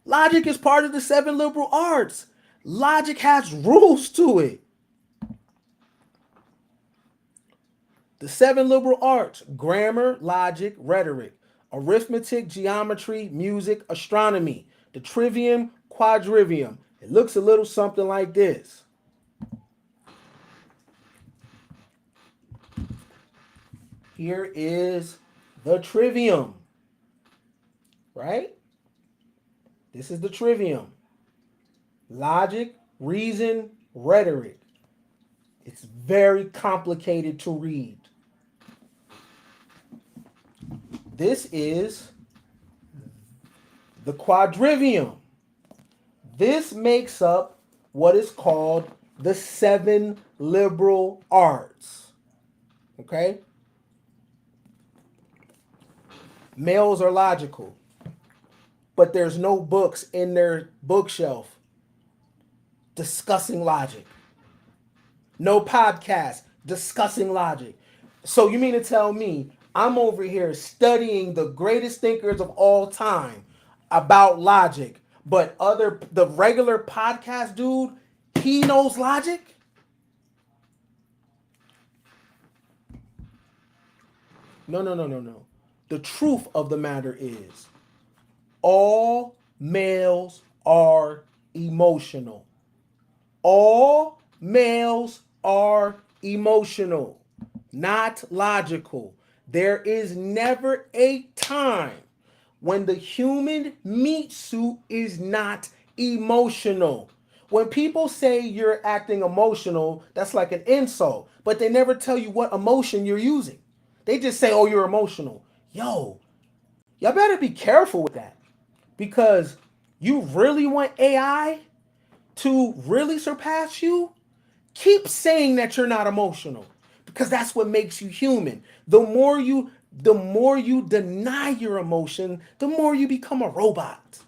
Logic is part of the seven liberal arts. Logic has rules to it. The seven liberal arts: grammar, logic, rhetoric, arithmetic, geometry, music, astronomy, the trivium, quadrivium. It looks a little something like this. Here is the trivium, right? This is the trivium. Logic, reason, rhetoric. It's very complicated to read. This is the quadrivium. This makes up what is called the seven liberal arts. Okay? Males are logical, but there's no books in their bookshelf discussing logic. No podcast discussing logic. So you mean to tell me I'm over here studying the greatest thinkers of all time about logic, but the regular podcast dude, he knows logic? No, no, no, no, no. The truth of the matter is all males are emotional. All males are emotional, not logical. There is never a time when the human meat suit is not emotional. When people say you're acting emotional, that's like an insult, but they never tell you what emotion you're using. They just say, oh, you're emotional. Yo, y'all better be careful with that because you really want AI to really surpass you? Keep saying that you're not emotional because that's what makes you human. The more you deny your emotion, the more you become a robot.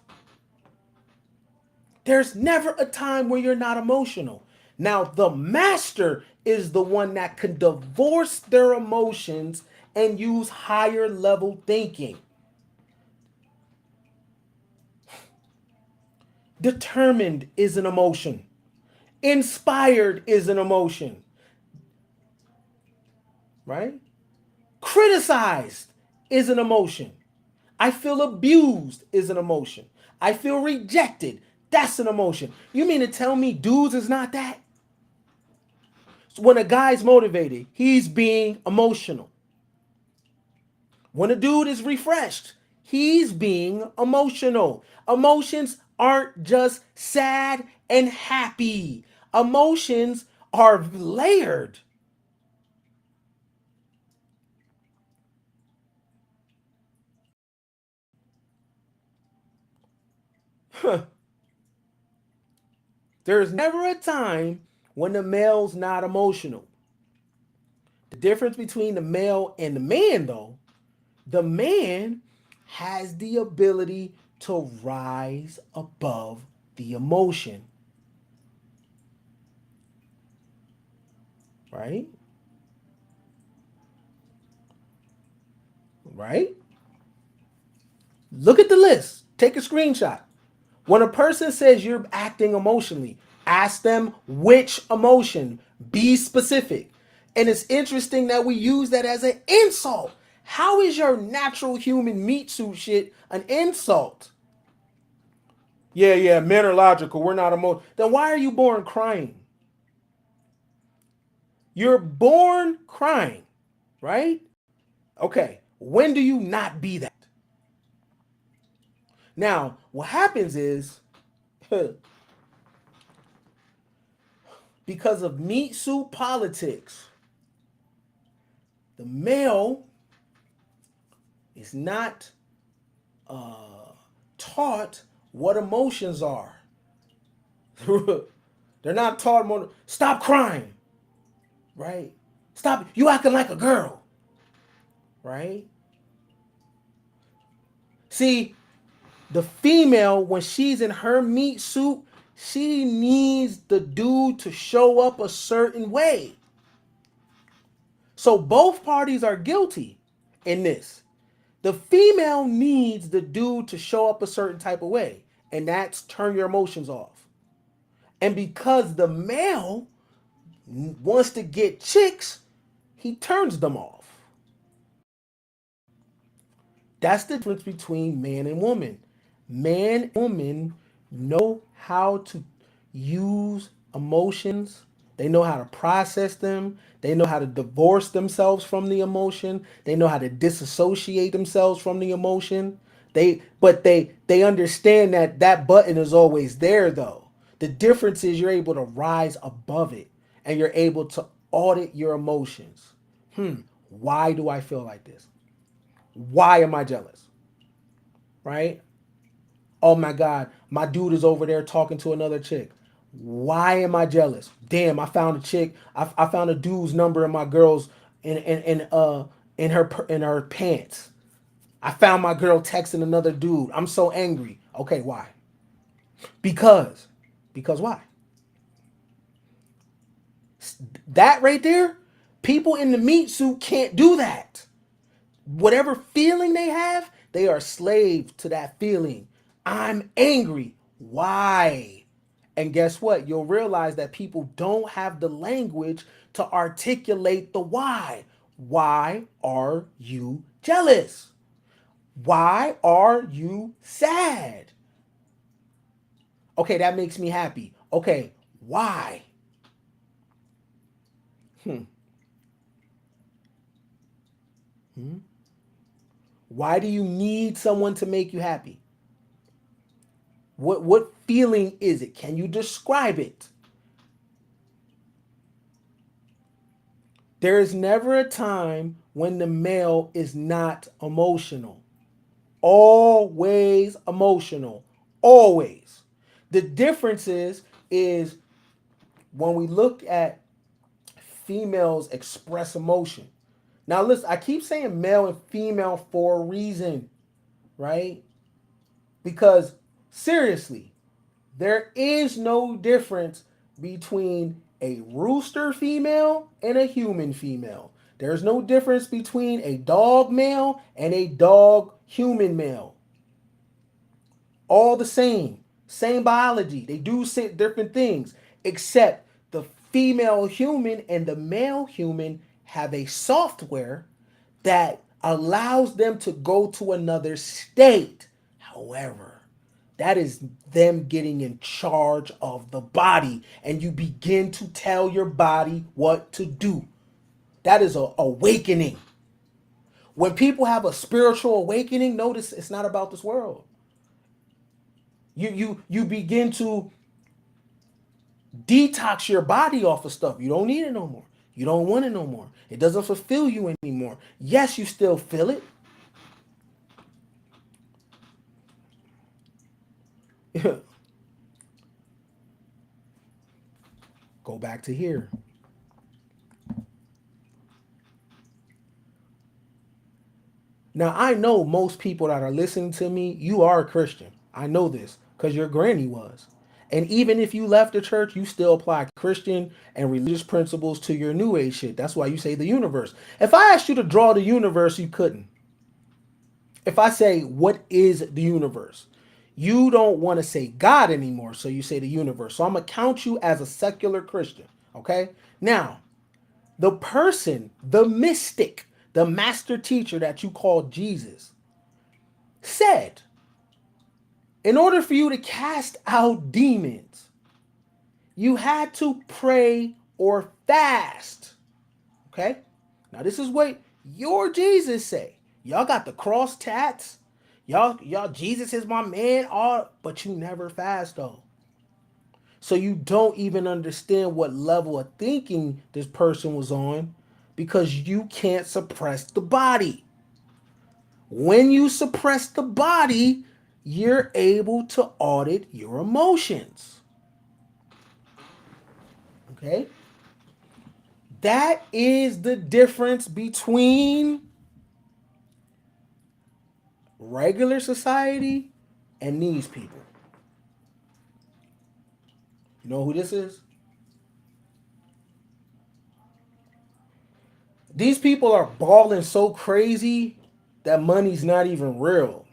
There's never a time where you're not emotional. Now, the master is the one that can divorce their emotions and use higher level thinking. Determined is an emotion. Inspired is an emotion, right? Criticized is an emotion. I feel abused is an emotion. I feel rejected. That's an emotion. You mean to tell me dudes is not that? So when a guy's motivated, he's being emotional. When a dude is refreshed, he's being emotional. Emotions aren't just sad and happy. Emotions are layered. There's never a time when the male's not emotional. The difference between the male and the man, though, the man has the ability to rise above the emotion, right? Right? Look at the list. Take a screenshot. When a person says you're acting emotionally, ask them which emotion. Be specific. And it's interesting that we use that as an insult. How is your natural human meat suit shit an insult? Yeah, yeah, men are logical. We're not emotional. Then why are you born crying? You're born crying, right? Okay. When do you not be that? Now, what happens is because of meat suit politics, the male is not taught what emotions are. They're not taught more. Stop crying, right? Stop. You acting like a girl, right? See, the female, when she's in her meat suit, she needs the dude to show up a certain way. So both parties are guilty in this. The female needs the dude to show up a certain type of way, and that's turn your emotions off. And because the male wants to get chicks, he turns them off. That's the difference between man and woman. Man and woman know how to use emotions. They know how to process them. They know how to divorce themselves from the emotion. They know how to disassociate themselves from the emotion. They understand that that button is always there though. The difference is you're able to rise above it and you're able to audit your emotions. Why do I feel like this? Why am I jealous? Right? Oh my God, my dude is over there talking to another chick. Why am I jealous? Damn, I found a chick. I found a dude's number in my girl's in her pants. I found my girl texting another dude. I'm so angry. Okay, why? Because. Because why? That right there, people in the meat suit can't do that. Whatever feeling they are slaves to that feeling. I'm angry. Why? And guess what? You'll realize that people don't have the language to articulate the why. Why are you jealous? Why are you sad? Okay, that makes me happy. Okay, why? Why do you need someone to make you happy? What feeling is it? Can you describe it? There is never a time when the male is not emotional. Always emotional. Always. The difference is when we look at females express emotion. Now listen, I keep saying male and female for a reason, right? Because seriously, there is no difference between a rooster female and a human female. There's no difference between a dog male and a dog human male. All the same. Same biology. They do different things, except the female human and the male human have a software that allows them to go to another state. However, that is them getting in charge of the body, and you begin to tell your body what to do. That is a awakening. When people have a spiritual awakening, notice it's not about this world. You begin to detox your body off of stuff. You don't need it no more. You don't want it no more. It doesn't fulfill you anymore. Yes, you still feel it. Go back to here. Now, I know most people that are listening to me, you are a Christian. I know this because your granny was. And even if you left the church, you still apply Christian and religious principles to your new age shit. That's why you say the universe. If I asked you to draw the universe, you couldn't. If I say, what is the universe? You don't want to say God anymore, so you say the universe. So I'm going to count you as a secular Christian. Okay? Now, the person, the mystic, the master teacher that you call Jesus, said, in order for you to cast out demons, you had to pray or fast. Okay? Now this is what your Jesus say. Y'all got the cross tats. Y'all, Jesus is my man, all, but you never fast though. So you don't even understand what level of thinking this person was on because you can't suppress the body. When you suppress the body, you're able to audit your emotions. Okay? That is the difference between regular society and these people. You know who this is? These people are balling so crazy that money's not even real.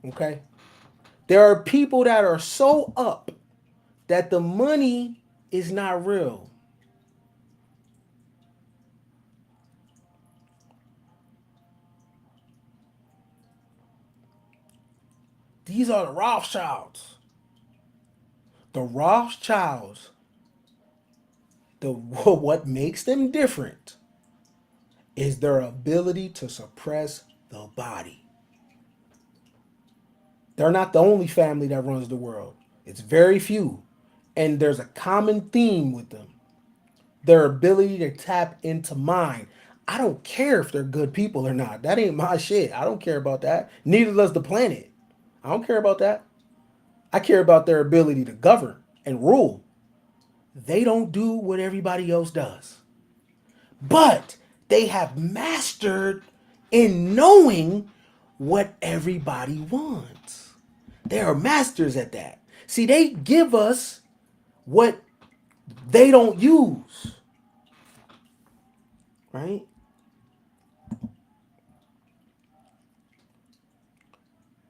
Okay? There are people that are so up that the money is not real. These are the Rothschilds. The Rothschilds, the what makes them different is their ability to suppress the body. They're not the only family that runs the world. It's very few. And there's a common theme with them. Their ability to tap into mind. I don't care if they're good people or not. That ain't my shit. I don't care about that. Neither does the planet. I don't care about that. I care about their ability to govern and rule. They don't do what everybody else does. But they have mastered in knowing what everybody wants. They are masters at that. See, they give us what they don't use, right?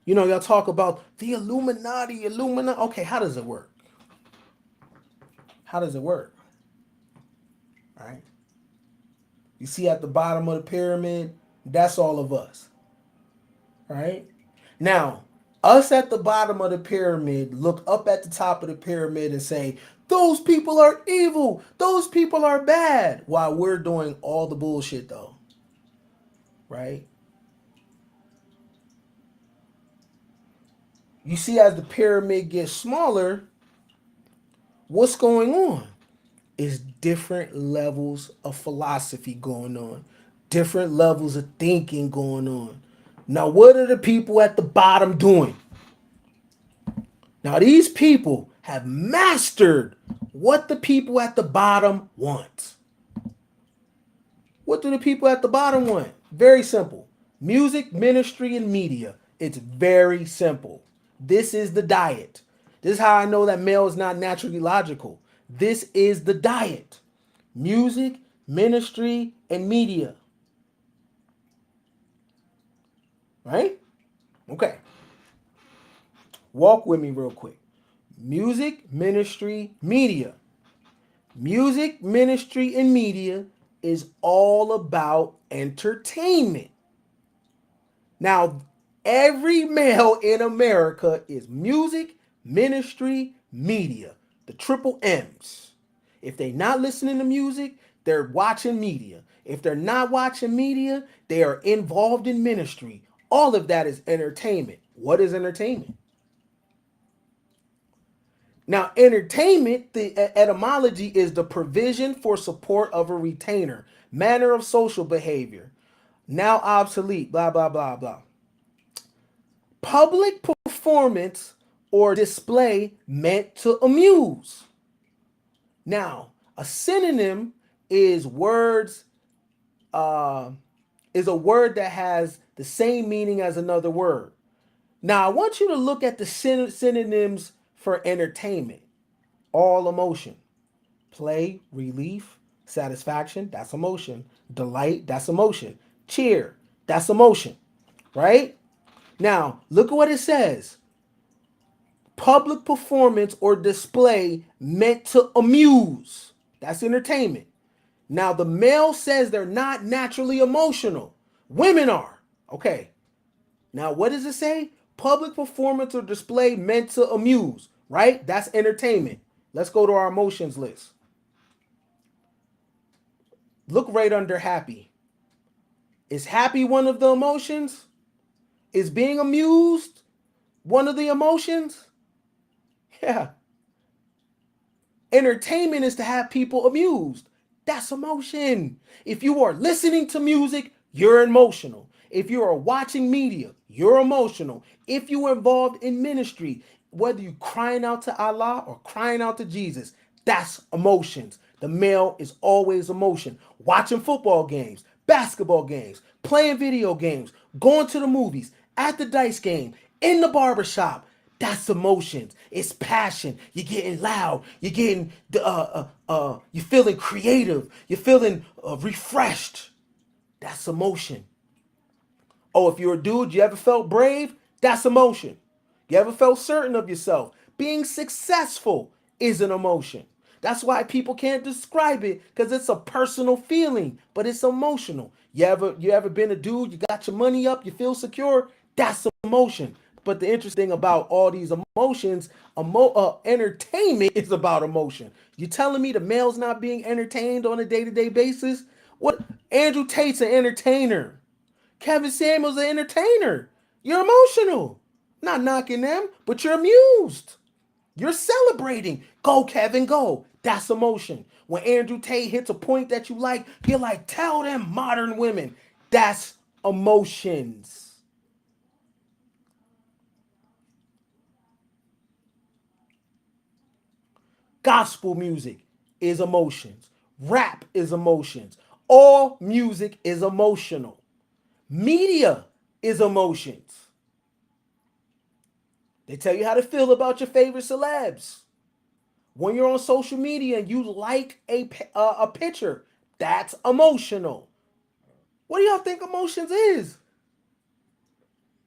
You know, y'all talk about the Illuminati, Illuminati. Okay, how does it work? How does it work? Right? You see at the bottom of the pyramid, that's all of us, right? Now, us at the bottom of the pyramid look up at the top of the pyramid and say, those people are evil. Those people are bad. While we're doing all the bullshit, though, right? You see, as the pyramid gets smaller, what's going on? Is different levels of philosophy going on, different levels of thinking going on. Now, what are the people at the bottom doing? Now, these people have mastered what the people at the bottom want. What do the people at the bottom want? Very simple. Music, ministry, and media. It's very simple. This is the diet. This is how I know that male is not naturally logical. This is the diet. Music, ministry, and media. Right? Okay. Walk with me real quick. Music, ministry, media. Music, ministry, and media is all about entertainment. Now, every male in America is music, ministry, media, the triple M's. If they're not listening to music, they're watching media. If they're not watching media, they are involved in ministry. All of that is entertainment. What is entertainment? Now, entertainment, the etymology is the provision for support of a retainer, manner of social behavior, now obsolete, blah, blah, blah, blah. Public performance or display meant to amuse. Now, a synonym is words uh, is a word that has the same meaning as another word. Now, I want you to look at the synonyms for entertainment. All emotion. Play, relief, satisfaction, that's emotion. Delight, that's emotion. Cheer, that's emotion. Right? Now, look at what it says. Public performance or display meant to amuse. That's entertainment. Now, the male says they're not naturally emotional. Women are. Okay. Now, what does it say? Public performance or display meant to amuse, right? That's entertainment. Let's go to our emotions list. Look right under happy. Is happy one of the emotions? Is being amused one of the emotions? Yeah. Entertainment is to have people amused. That's emotion. If you are listening to music, you're emotional. If you are watching media, you're emotional. If you are involved in ministry, whether you're crying out to Allah or crying out to Jesus, that's emotions. The male is always emotion. Watching football games, basketball games, playing video games, going to the movies, at the dice game, in the barbershop. That's emotions. It's passion. You're getting loud. You're getting you're feeling creative. You're feeling refreshed. That's emotion. Oh, if you're a dude, you ever felt brave? That's emotion. You ever felt certain of yourself? Being successful is an emotion. That's why people can't describe it because it's a personal feeling, but it's emotional. You ever been a dude, you got your money up, you feel secure? That's emotion. But the interesting thing about all these emotions, entertainment is about emotion. You telling me the male's not being entertained on a day-to-day basis? What? Andrew Tate's an entertainer. Kevin Samuels an entertainer. You're emotional. Not knocking them, but you're amused. You're celebrating. Go, Kevin, go. That's emotion. When Andrew Tate hits a point that you like, you're like, tell them modern women. That's emotions. Gospel music is emotions. Rap is emotions. All music is emotional. Media is emotions. They tell you how to feel about your favorite celebs. When you're on social media and you like a picture, that's emotional. What do y'all think emotions is?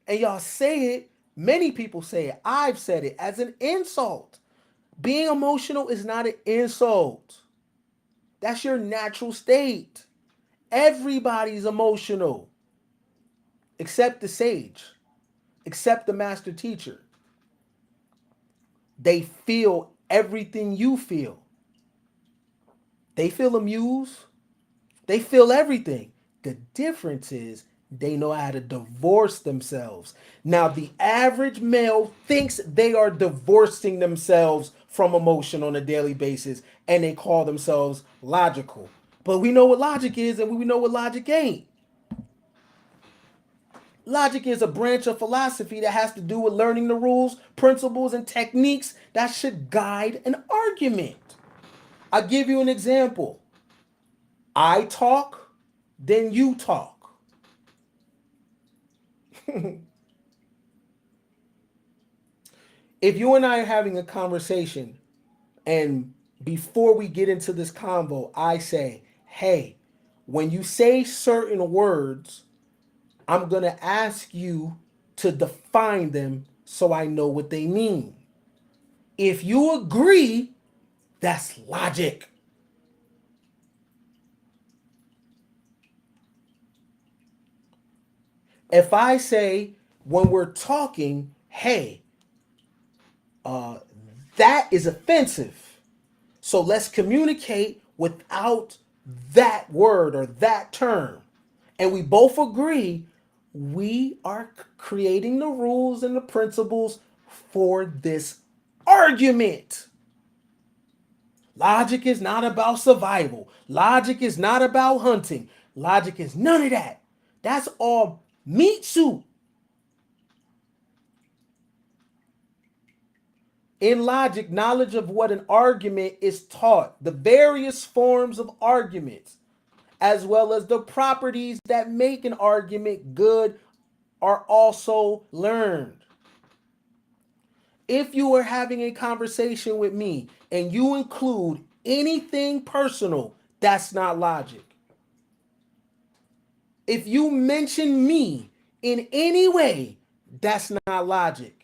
And y'all say it, many people say it, I've said it as an insult. Being emotional is not an insult. That's your natural state. Everybody's emotional, except the sage, except the master teacher. They feel everything you feel. They feel amused. They feel everything. The difference is they know how to divorce themselves. Now, the average male thinks they are divorcing themselves from emotion on a daily basis and they call themselves logical. But we know what logic is and we know what logic ain't. Logic is a branch of philosophy that has to do with learning the rules, principles, and techniques that should guide an argument. I'll give you an example. I talk, then you talk. If you and I are having a conversation and before we get into this convo, I say, hey, when you say certain words, I'm going to ask you to define them so I know what they mean. If you agree, that's logic. If I say when we're talking, hey, uh, that is offensive. So let's communicate without that word or that term. And we both agree we are creating the rules and the principles for this argument. Logic is not about survival. Logic is not about hunting. Logic is none of that. That's all meat soup. In logic, knowledge of what an argument is taught, the various forms of arguments, as well as the properties that make an argument good, are also learned. If you are having a conversation with me and you include anything personal, that's not logic. If you mention me in any way, that's not logic.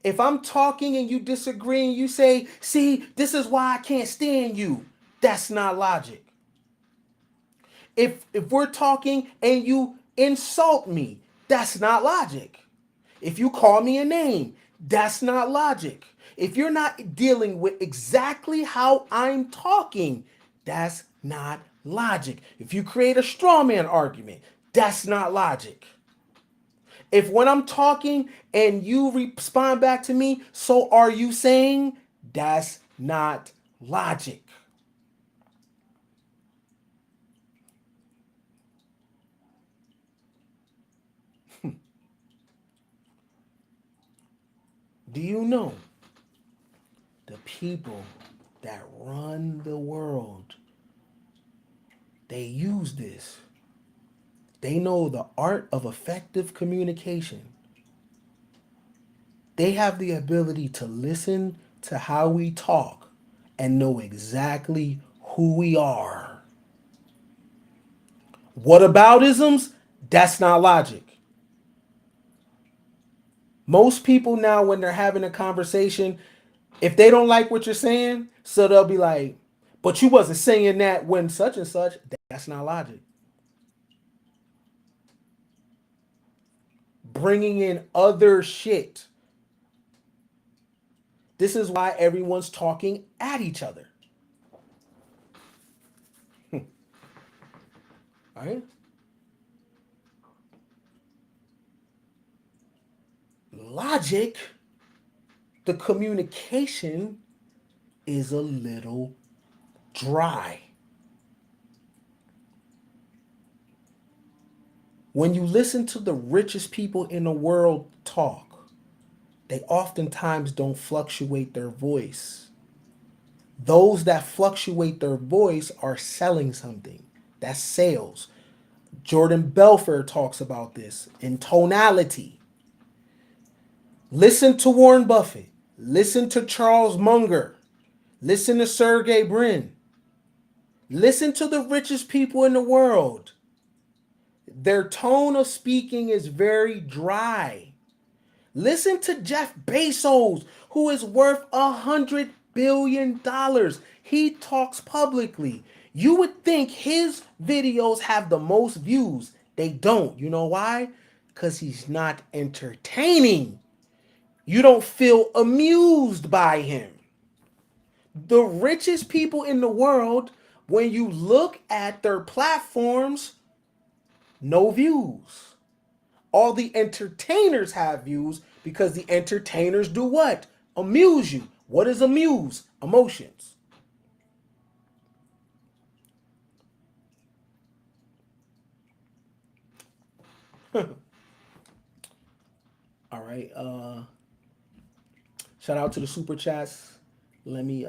If I'm talking and you disagree and you say, see, this is why I can't stand you, that's not logic. If we're talking and you insult me, that's not logic. If you call me a name, that's not logic. If you're not dealing with exactly how I'm talking, that's not logic. If you create a straw man argument, that's not logic. If when I'm talking and you respond back to me, so are you saying, that's not logic. Do you know the people that run the world, they use this. They know the art of effective communication. They have the ability to listen to how we talk and know exactly who we are. Whataboutisms? That's not logic. Most people now, when they're having a conversation, if they don't like what you're saying, so they'll be like, but you wasn't saying that when such and such. That's not logic. Bringing in other shit. This is why everyone's talking at each other. All right? Logic, the communication is a little dry. When you listen to the richest people in the world talk, they oftentimes don't fluctuate their voice. Those that fluctuate their voice are selling something. That's sales. Jordan Belfort talks about this in tonality. Listen to Warren Buffett. Listen to Charles Munger. Listen to Sergey Brin. Listen to the richest people in the world. Their tone of speaking is very dry. Listen to Jeff Bezos, who is worth $100 billion. He talks publicly. You would think his videos have the most views. They don't. You know why? Because he's not entertaining. You don't feel amused by him. The richest people in the world, when you look at their platforms, no views. All the entertainers have views because the entertainers do what? Amuse you. What is amuse? Emotions. All right. Shout out to the super chats. Let me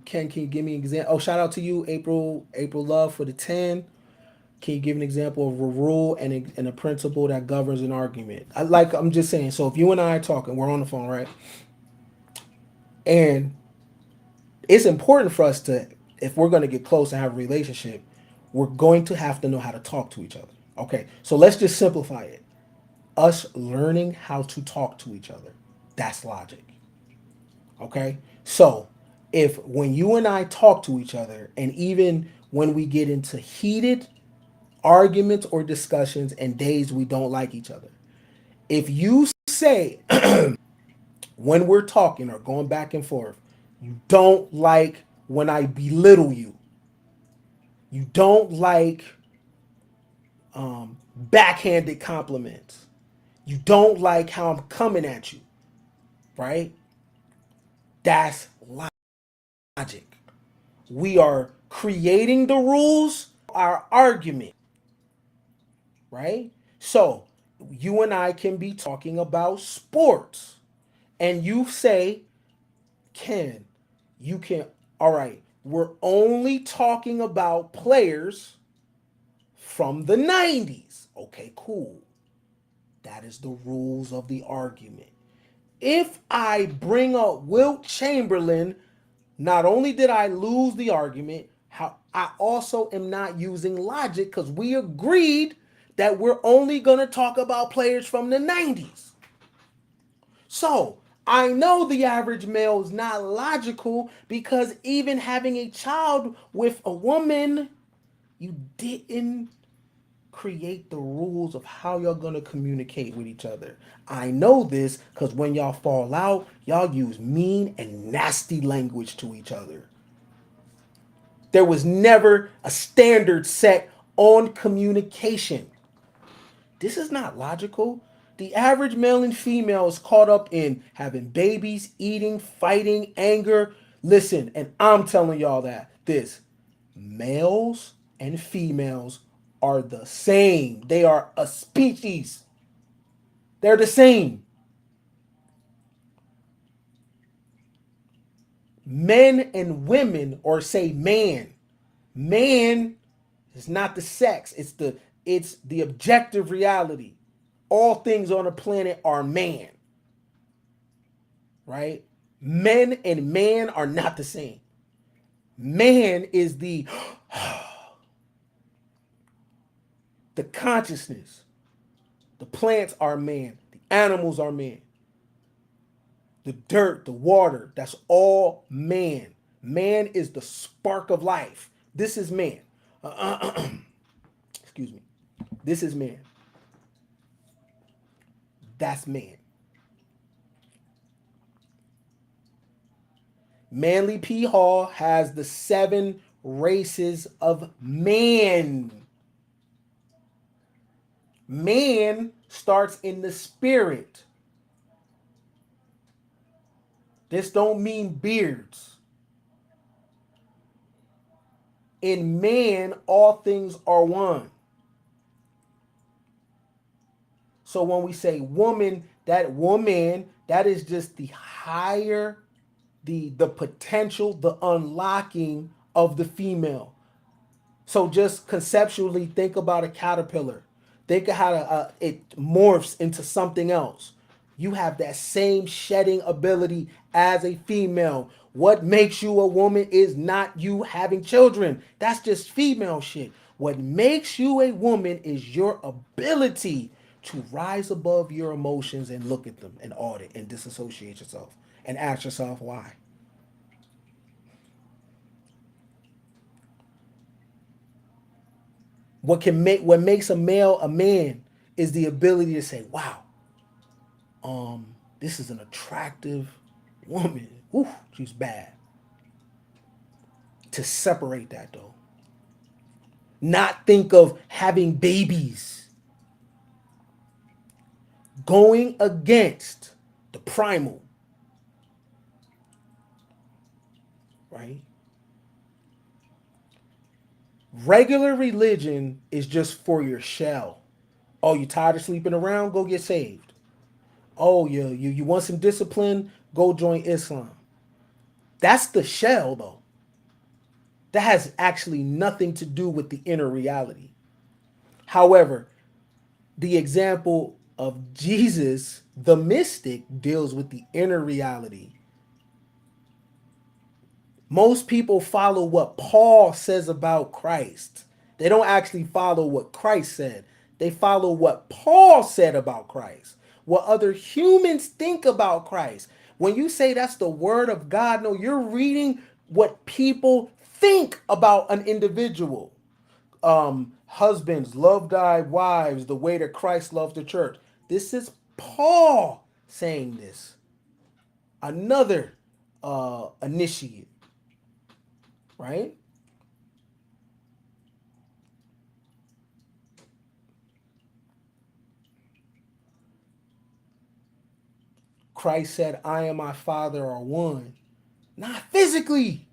Ken, can you give me an example? Oh, shout out to you, April Love for the 10. Can you give an example of a rule and a principle that governs an argument? I'm just saying, so if you and I are talking, we're on the phone, right? And it's important for us to, if we're going to get close and have a relationship, we're going to have to know how to talk to each other. Okay, so let's just simplify it. Us learning how to talk to each other. That's logic. Okay, so if when you and I talk to each other, and even when we get into heated arguments or discussions and days we don't like each other, if you say when we're talking or going back and forth, you don't like when I belittle you, you don't like backhanded compliments, you don't like how I'm coming at you, right? That's logic. We are creating the rules, our argument. right? So you and I can be talking about sports, and you say, Ken, you can, all right, we're only talking about players from the 90s. Okay, cool. That is the rules of the argument. If I bring up Wilt Chamberlain, not only did I lose the argument, how I also am not using logic because we agreed that we're only going to talk about players from the 90s. So I know the average male is not logical because even having a child with a woman, you didn't create the rules of how y'all gonna communicate with each other. I know this because when y'all fall out, y'all use mean and nasty language to each other. There was never a standard set on communication. This is not logical. The average male and female is caught up in having babies, eating, fighting, anger. Listen, and I'm telling y'all that this males and females are the same. They are a species. They're the same. Men and women, or say man. Man is not the sex. It's the objective reality. All things on the planet are man, right? Men and man are not the same. Man is the consciousness. The plants are man. The animals are man. The dirt, the water, that's all man. Man is the spark of life. This is man. Excuse me. This is man. That's man. Manly P. Hall has the 7 races of man. Man starts in the spirit. This don't mean beards. In man, all things are one. So when we say woman, that is just the higher, the potential, the unlocking of the female. So just conceptually think about a caterpillar. Think of how it morphs into something else. You have that same shedding ability as a female. What makes you a woman is not you having children. That's just female shit. What makes you a woman is your ability to rise above your emotions and look at them and audit and disassociate yourself and ask yourself why. What makes a male a man is the ability to say, "Wow, this is an attractive woman. Ooh, she's bad." To separate that though, not think of having babies, going against the primal, right? Regular religion is just for your shell. Oh, you tired of sleeping around? Go get saved. Oh, you want some discipline? Go join Islam. That's the shell though. That has actually nothing to do with the inner reality. However, the example of Jesus, the mystic, deals with the inner reality. Most people follow what Paul says about Christ. They don't actually follow what Christ said. They follow what Paul said about Christ, what other humans think about Christ. When you say that's the word of God, no, you're reading what people think about an individual. Husbands, love thy wives the way that Christ loved the church. This is Paul saying this. Another initiate, right? Christ said, I and my Father are one. Not physically.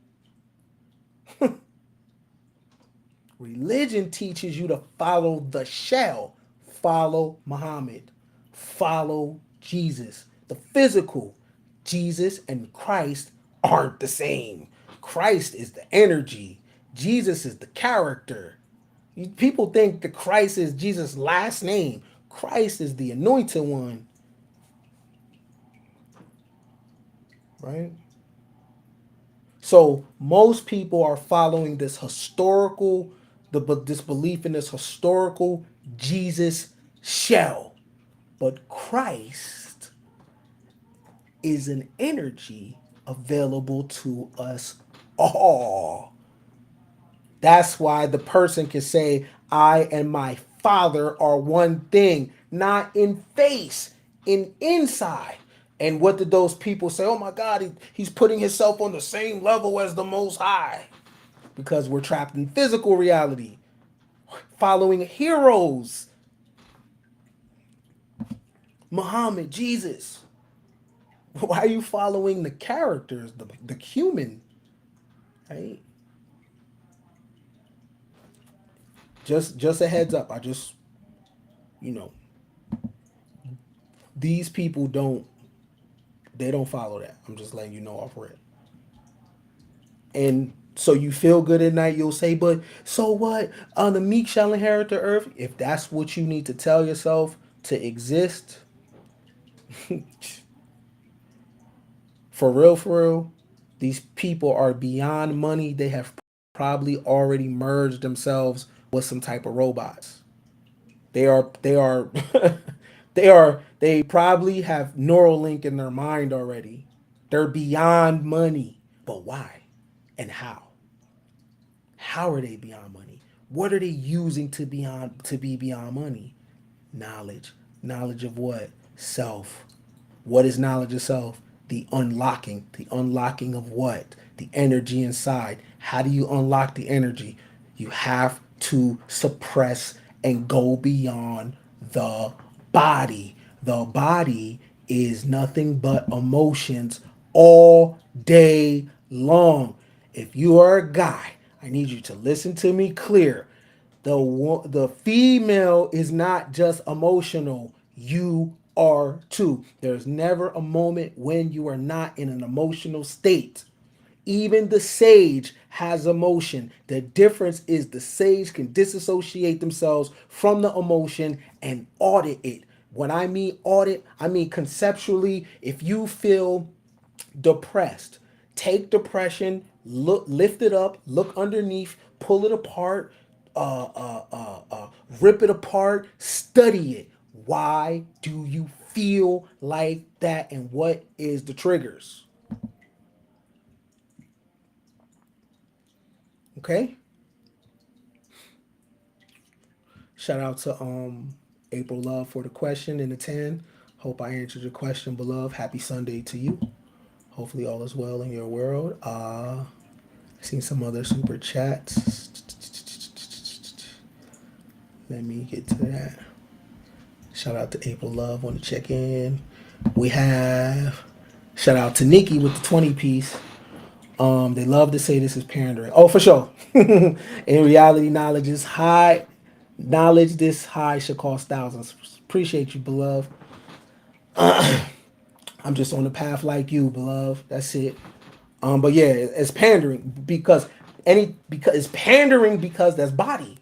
Religion teaches you to follow the shell. follow Muhammad, follow Jesus. The physical, Jesus and Christ aren't the same. Christ is the energy, Jesus is the character. People think that Christ is Jesus' last name. Christ is the anointed one, right? So most people are following this historical, this belief in this historical Jesus shell. But Christ is an energy available to us all. That's why the person can say, I and my Father are one thing, not in face, in inside. And what did those people say? Oh my God, he's putting himself on the same level as the Most High. Because we're trapped in physical reality, following heroes, Muhammad, Jesus. Why are you following the characters, the human, right? Just a heads up. I just, you know, these people don't follow that. I'm just letting you know off rip. And so you feel good at night, you'll say, but so what? The meek shall inherit the earth. If that's what you need to tell yourself to exist, for real, these people are beyond money. They have probably already merged themselves with some type of robots. They are they probably have Neuralink in their mind already. They're beyond money. But why? And how? How are they beyond money? What are they using to be beyond money? Knowledge. Knowledge of what? Self. What is knowledge of self? The unlocking. The unlocking of what? The energy inside. How do you unlock the energy? You have to suppress and go beyond the body. The body is nothing but emotions all day long. If you are a guy, I need you to listen to me clear. The female is not just emotional. You are too. There's never a moment when you are not in an emotional state. Even the sage has emotion. The difference is the sage can disassociate themselves from the emotion and audit it. When I mean audit, I mean conceptually, if you feel depressed, take depression, lift it up, look underneath, pull it apart, rip it apart, study it. Why do you feel like that, and what is the triggers? Okay. Shout out to April Love for the question in the 10. Hope I answered your question, beloved. Happy Sunday to you. Hopefully all is well in your world. Seen some other super chats. Let me get to that. Shout out to April Love on the check in. We have shout out to Nikki with the 20 piece. They love to say this is pandering. Oh, for sure. In reality, knowledge is high. Knowledge this high should cost thousands. Appreciate you, beloved. I'm just on the path like you, beloved. That's it. But yeah, it's pandering because it's pandering because that's body.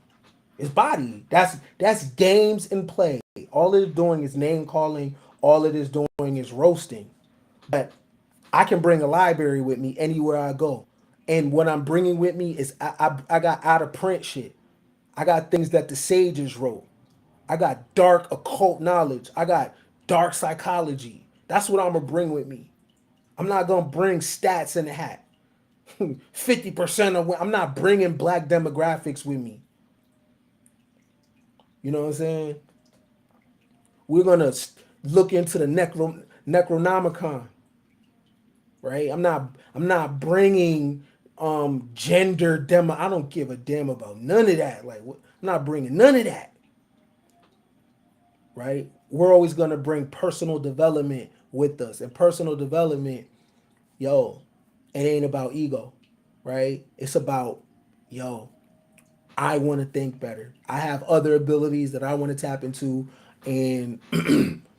It's body. That's games and play. All it is doing is name calling. All it is doing is roasting. But I can bring a library with me anywhere I go, and what I'm bringing with me is I got out of print shit. I got things that the sages wrote. I got dark occult knowledge. I got dark psychology. That's what I'm gonna bring with me. I'm not gonna bring stats in the hat. 50% of I'm not bringing black demographics with me. You know what I'm saying? We're gonna look into the Necronomicon, right? I'm not bringing gender demo. I don't give a damn about none of that. Like I'm not bringing none of that, right? We're always gonna bring personal development with us, and personal development, yo, it ain't about ego, right? It's about, yo, I want to think better. I have other abilities that I want to tap into, and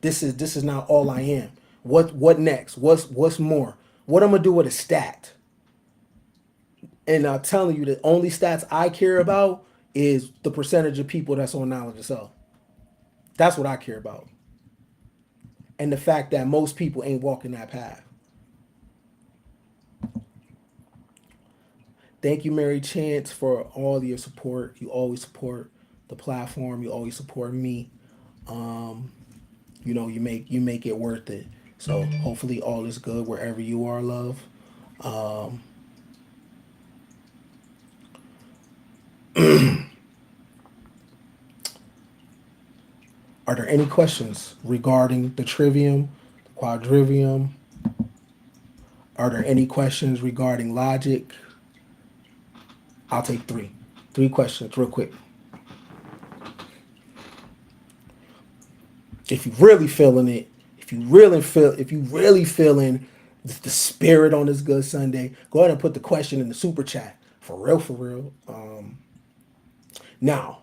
this is not all I am. What next? What's more? What I'm gonna do with a stat? And I'm telling you, the only stats I care about is the percentage of people that's on knowledge of self. That's what I care about, and the fact that most people ain't walking that path. Thank you, Mary Chance, for all your support. You always support the platform. You always support me. Um, you make it worth it. So hopefully all is good wherever you are, love. Um, are there any questions regarding the trivium, the quadrivium? Are there any questions regarding logic? I'll take three. Three questions real quick. If you really feeling it, if you really feeling the spirit on this good Sunday, go ahead and put the question in the super chat. For real, for real. Now,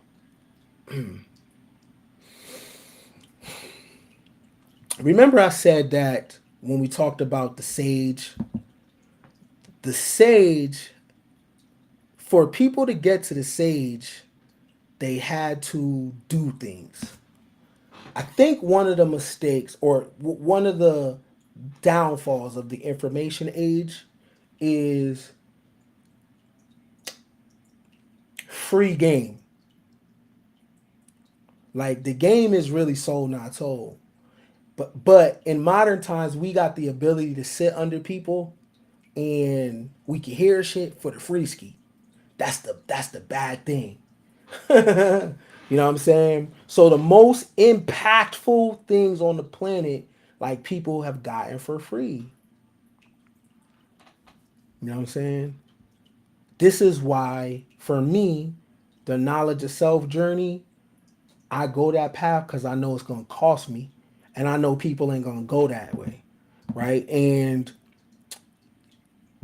remember I said that when we talked about the sage, for people to get to the sage, they had to do things. I think one of the mistakes or one of the downfalls of the information age is free game. Like the game is really sold not told. But in modern times we got the ability to sit under people and we can hear shit for the free ski. That's the bad thing. You know what I'm saying? So the most impactful things on the planet, like people have gotten for free. You know what I'm saying? This is why, for me, the knowledge of self journey, I go that path because I know it's gonna cost me, and I know people ain't gonna go that way, right? And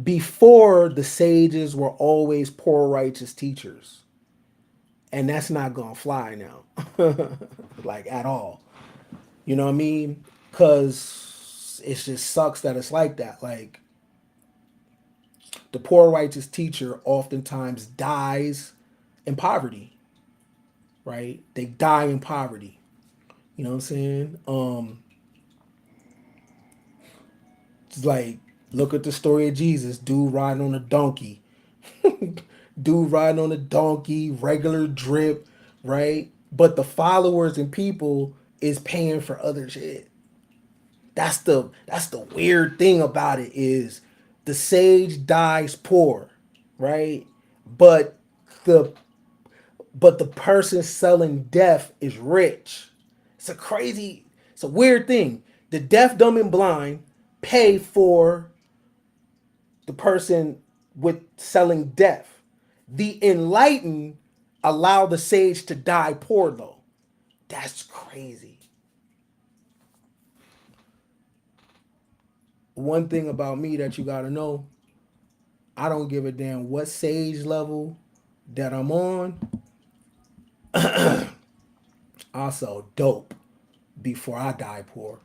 before the sages were always poor righteous teachers, and that's not gonna fly now, like at all. You know what I mean? Because it just sucks that it's like that. Like the poor righteous teacher oftentimes dies in poverty, right? They die in poverty. You know what I'm saying? It's like look at the story of Jesus, dude riding on a donkey. Dude riding on a donkey, regular drip, right? But the followers and people is paying for other shit. That's the weird thing about it is the sage dies poor, right? But the but the person selling death is rich. It's a weird thing. The deaf, dumb, and blind pay for the person with selling death. The enlightened allow the sage to die poor though. That's crazy. One thing about me that you gotta know, I don't give a damn what sage level that I'm on. I sell dope before I die poor.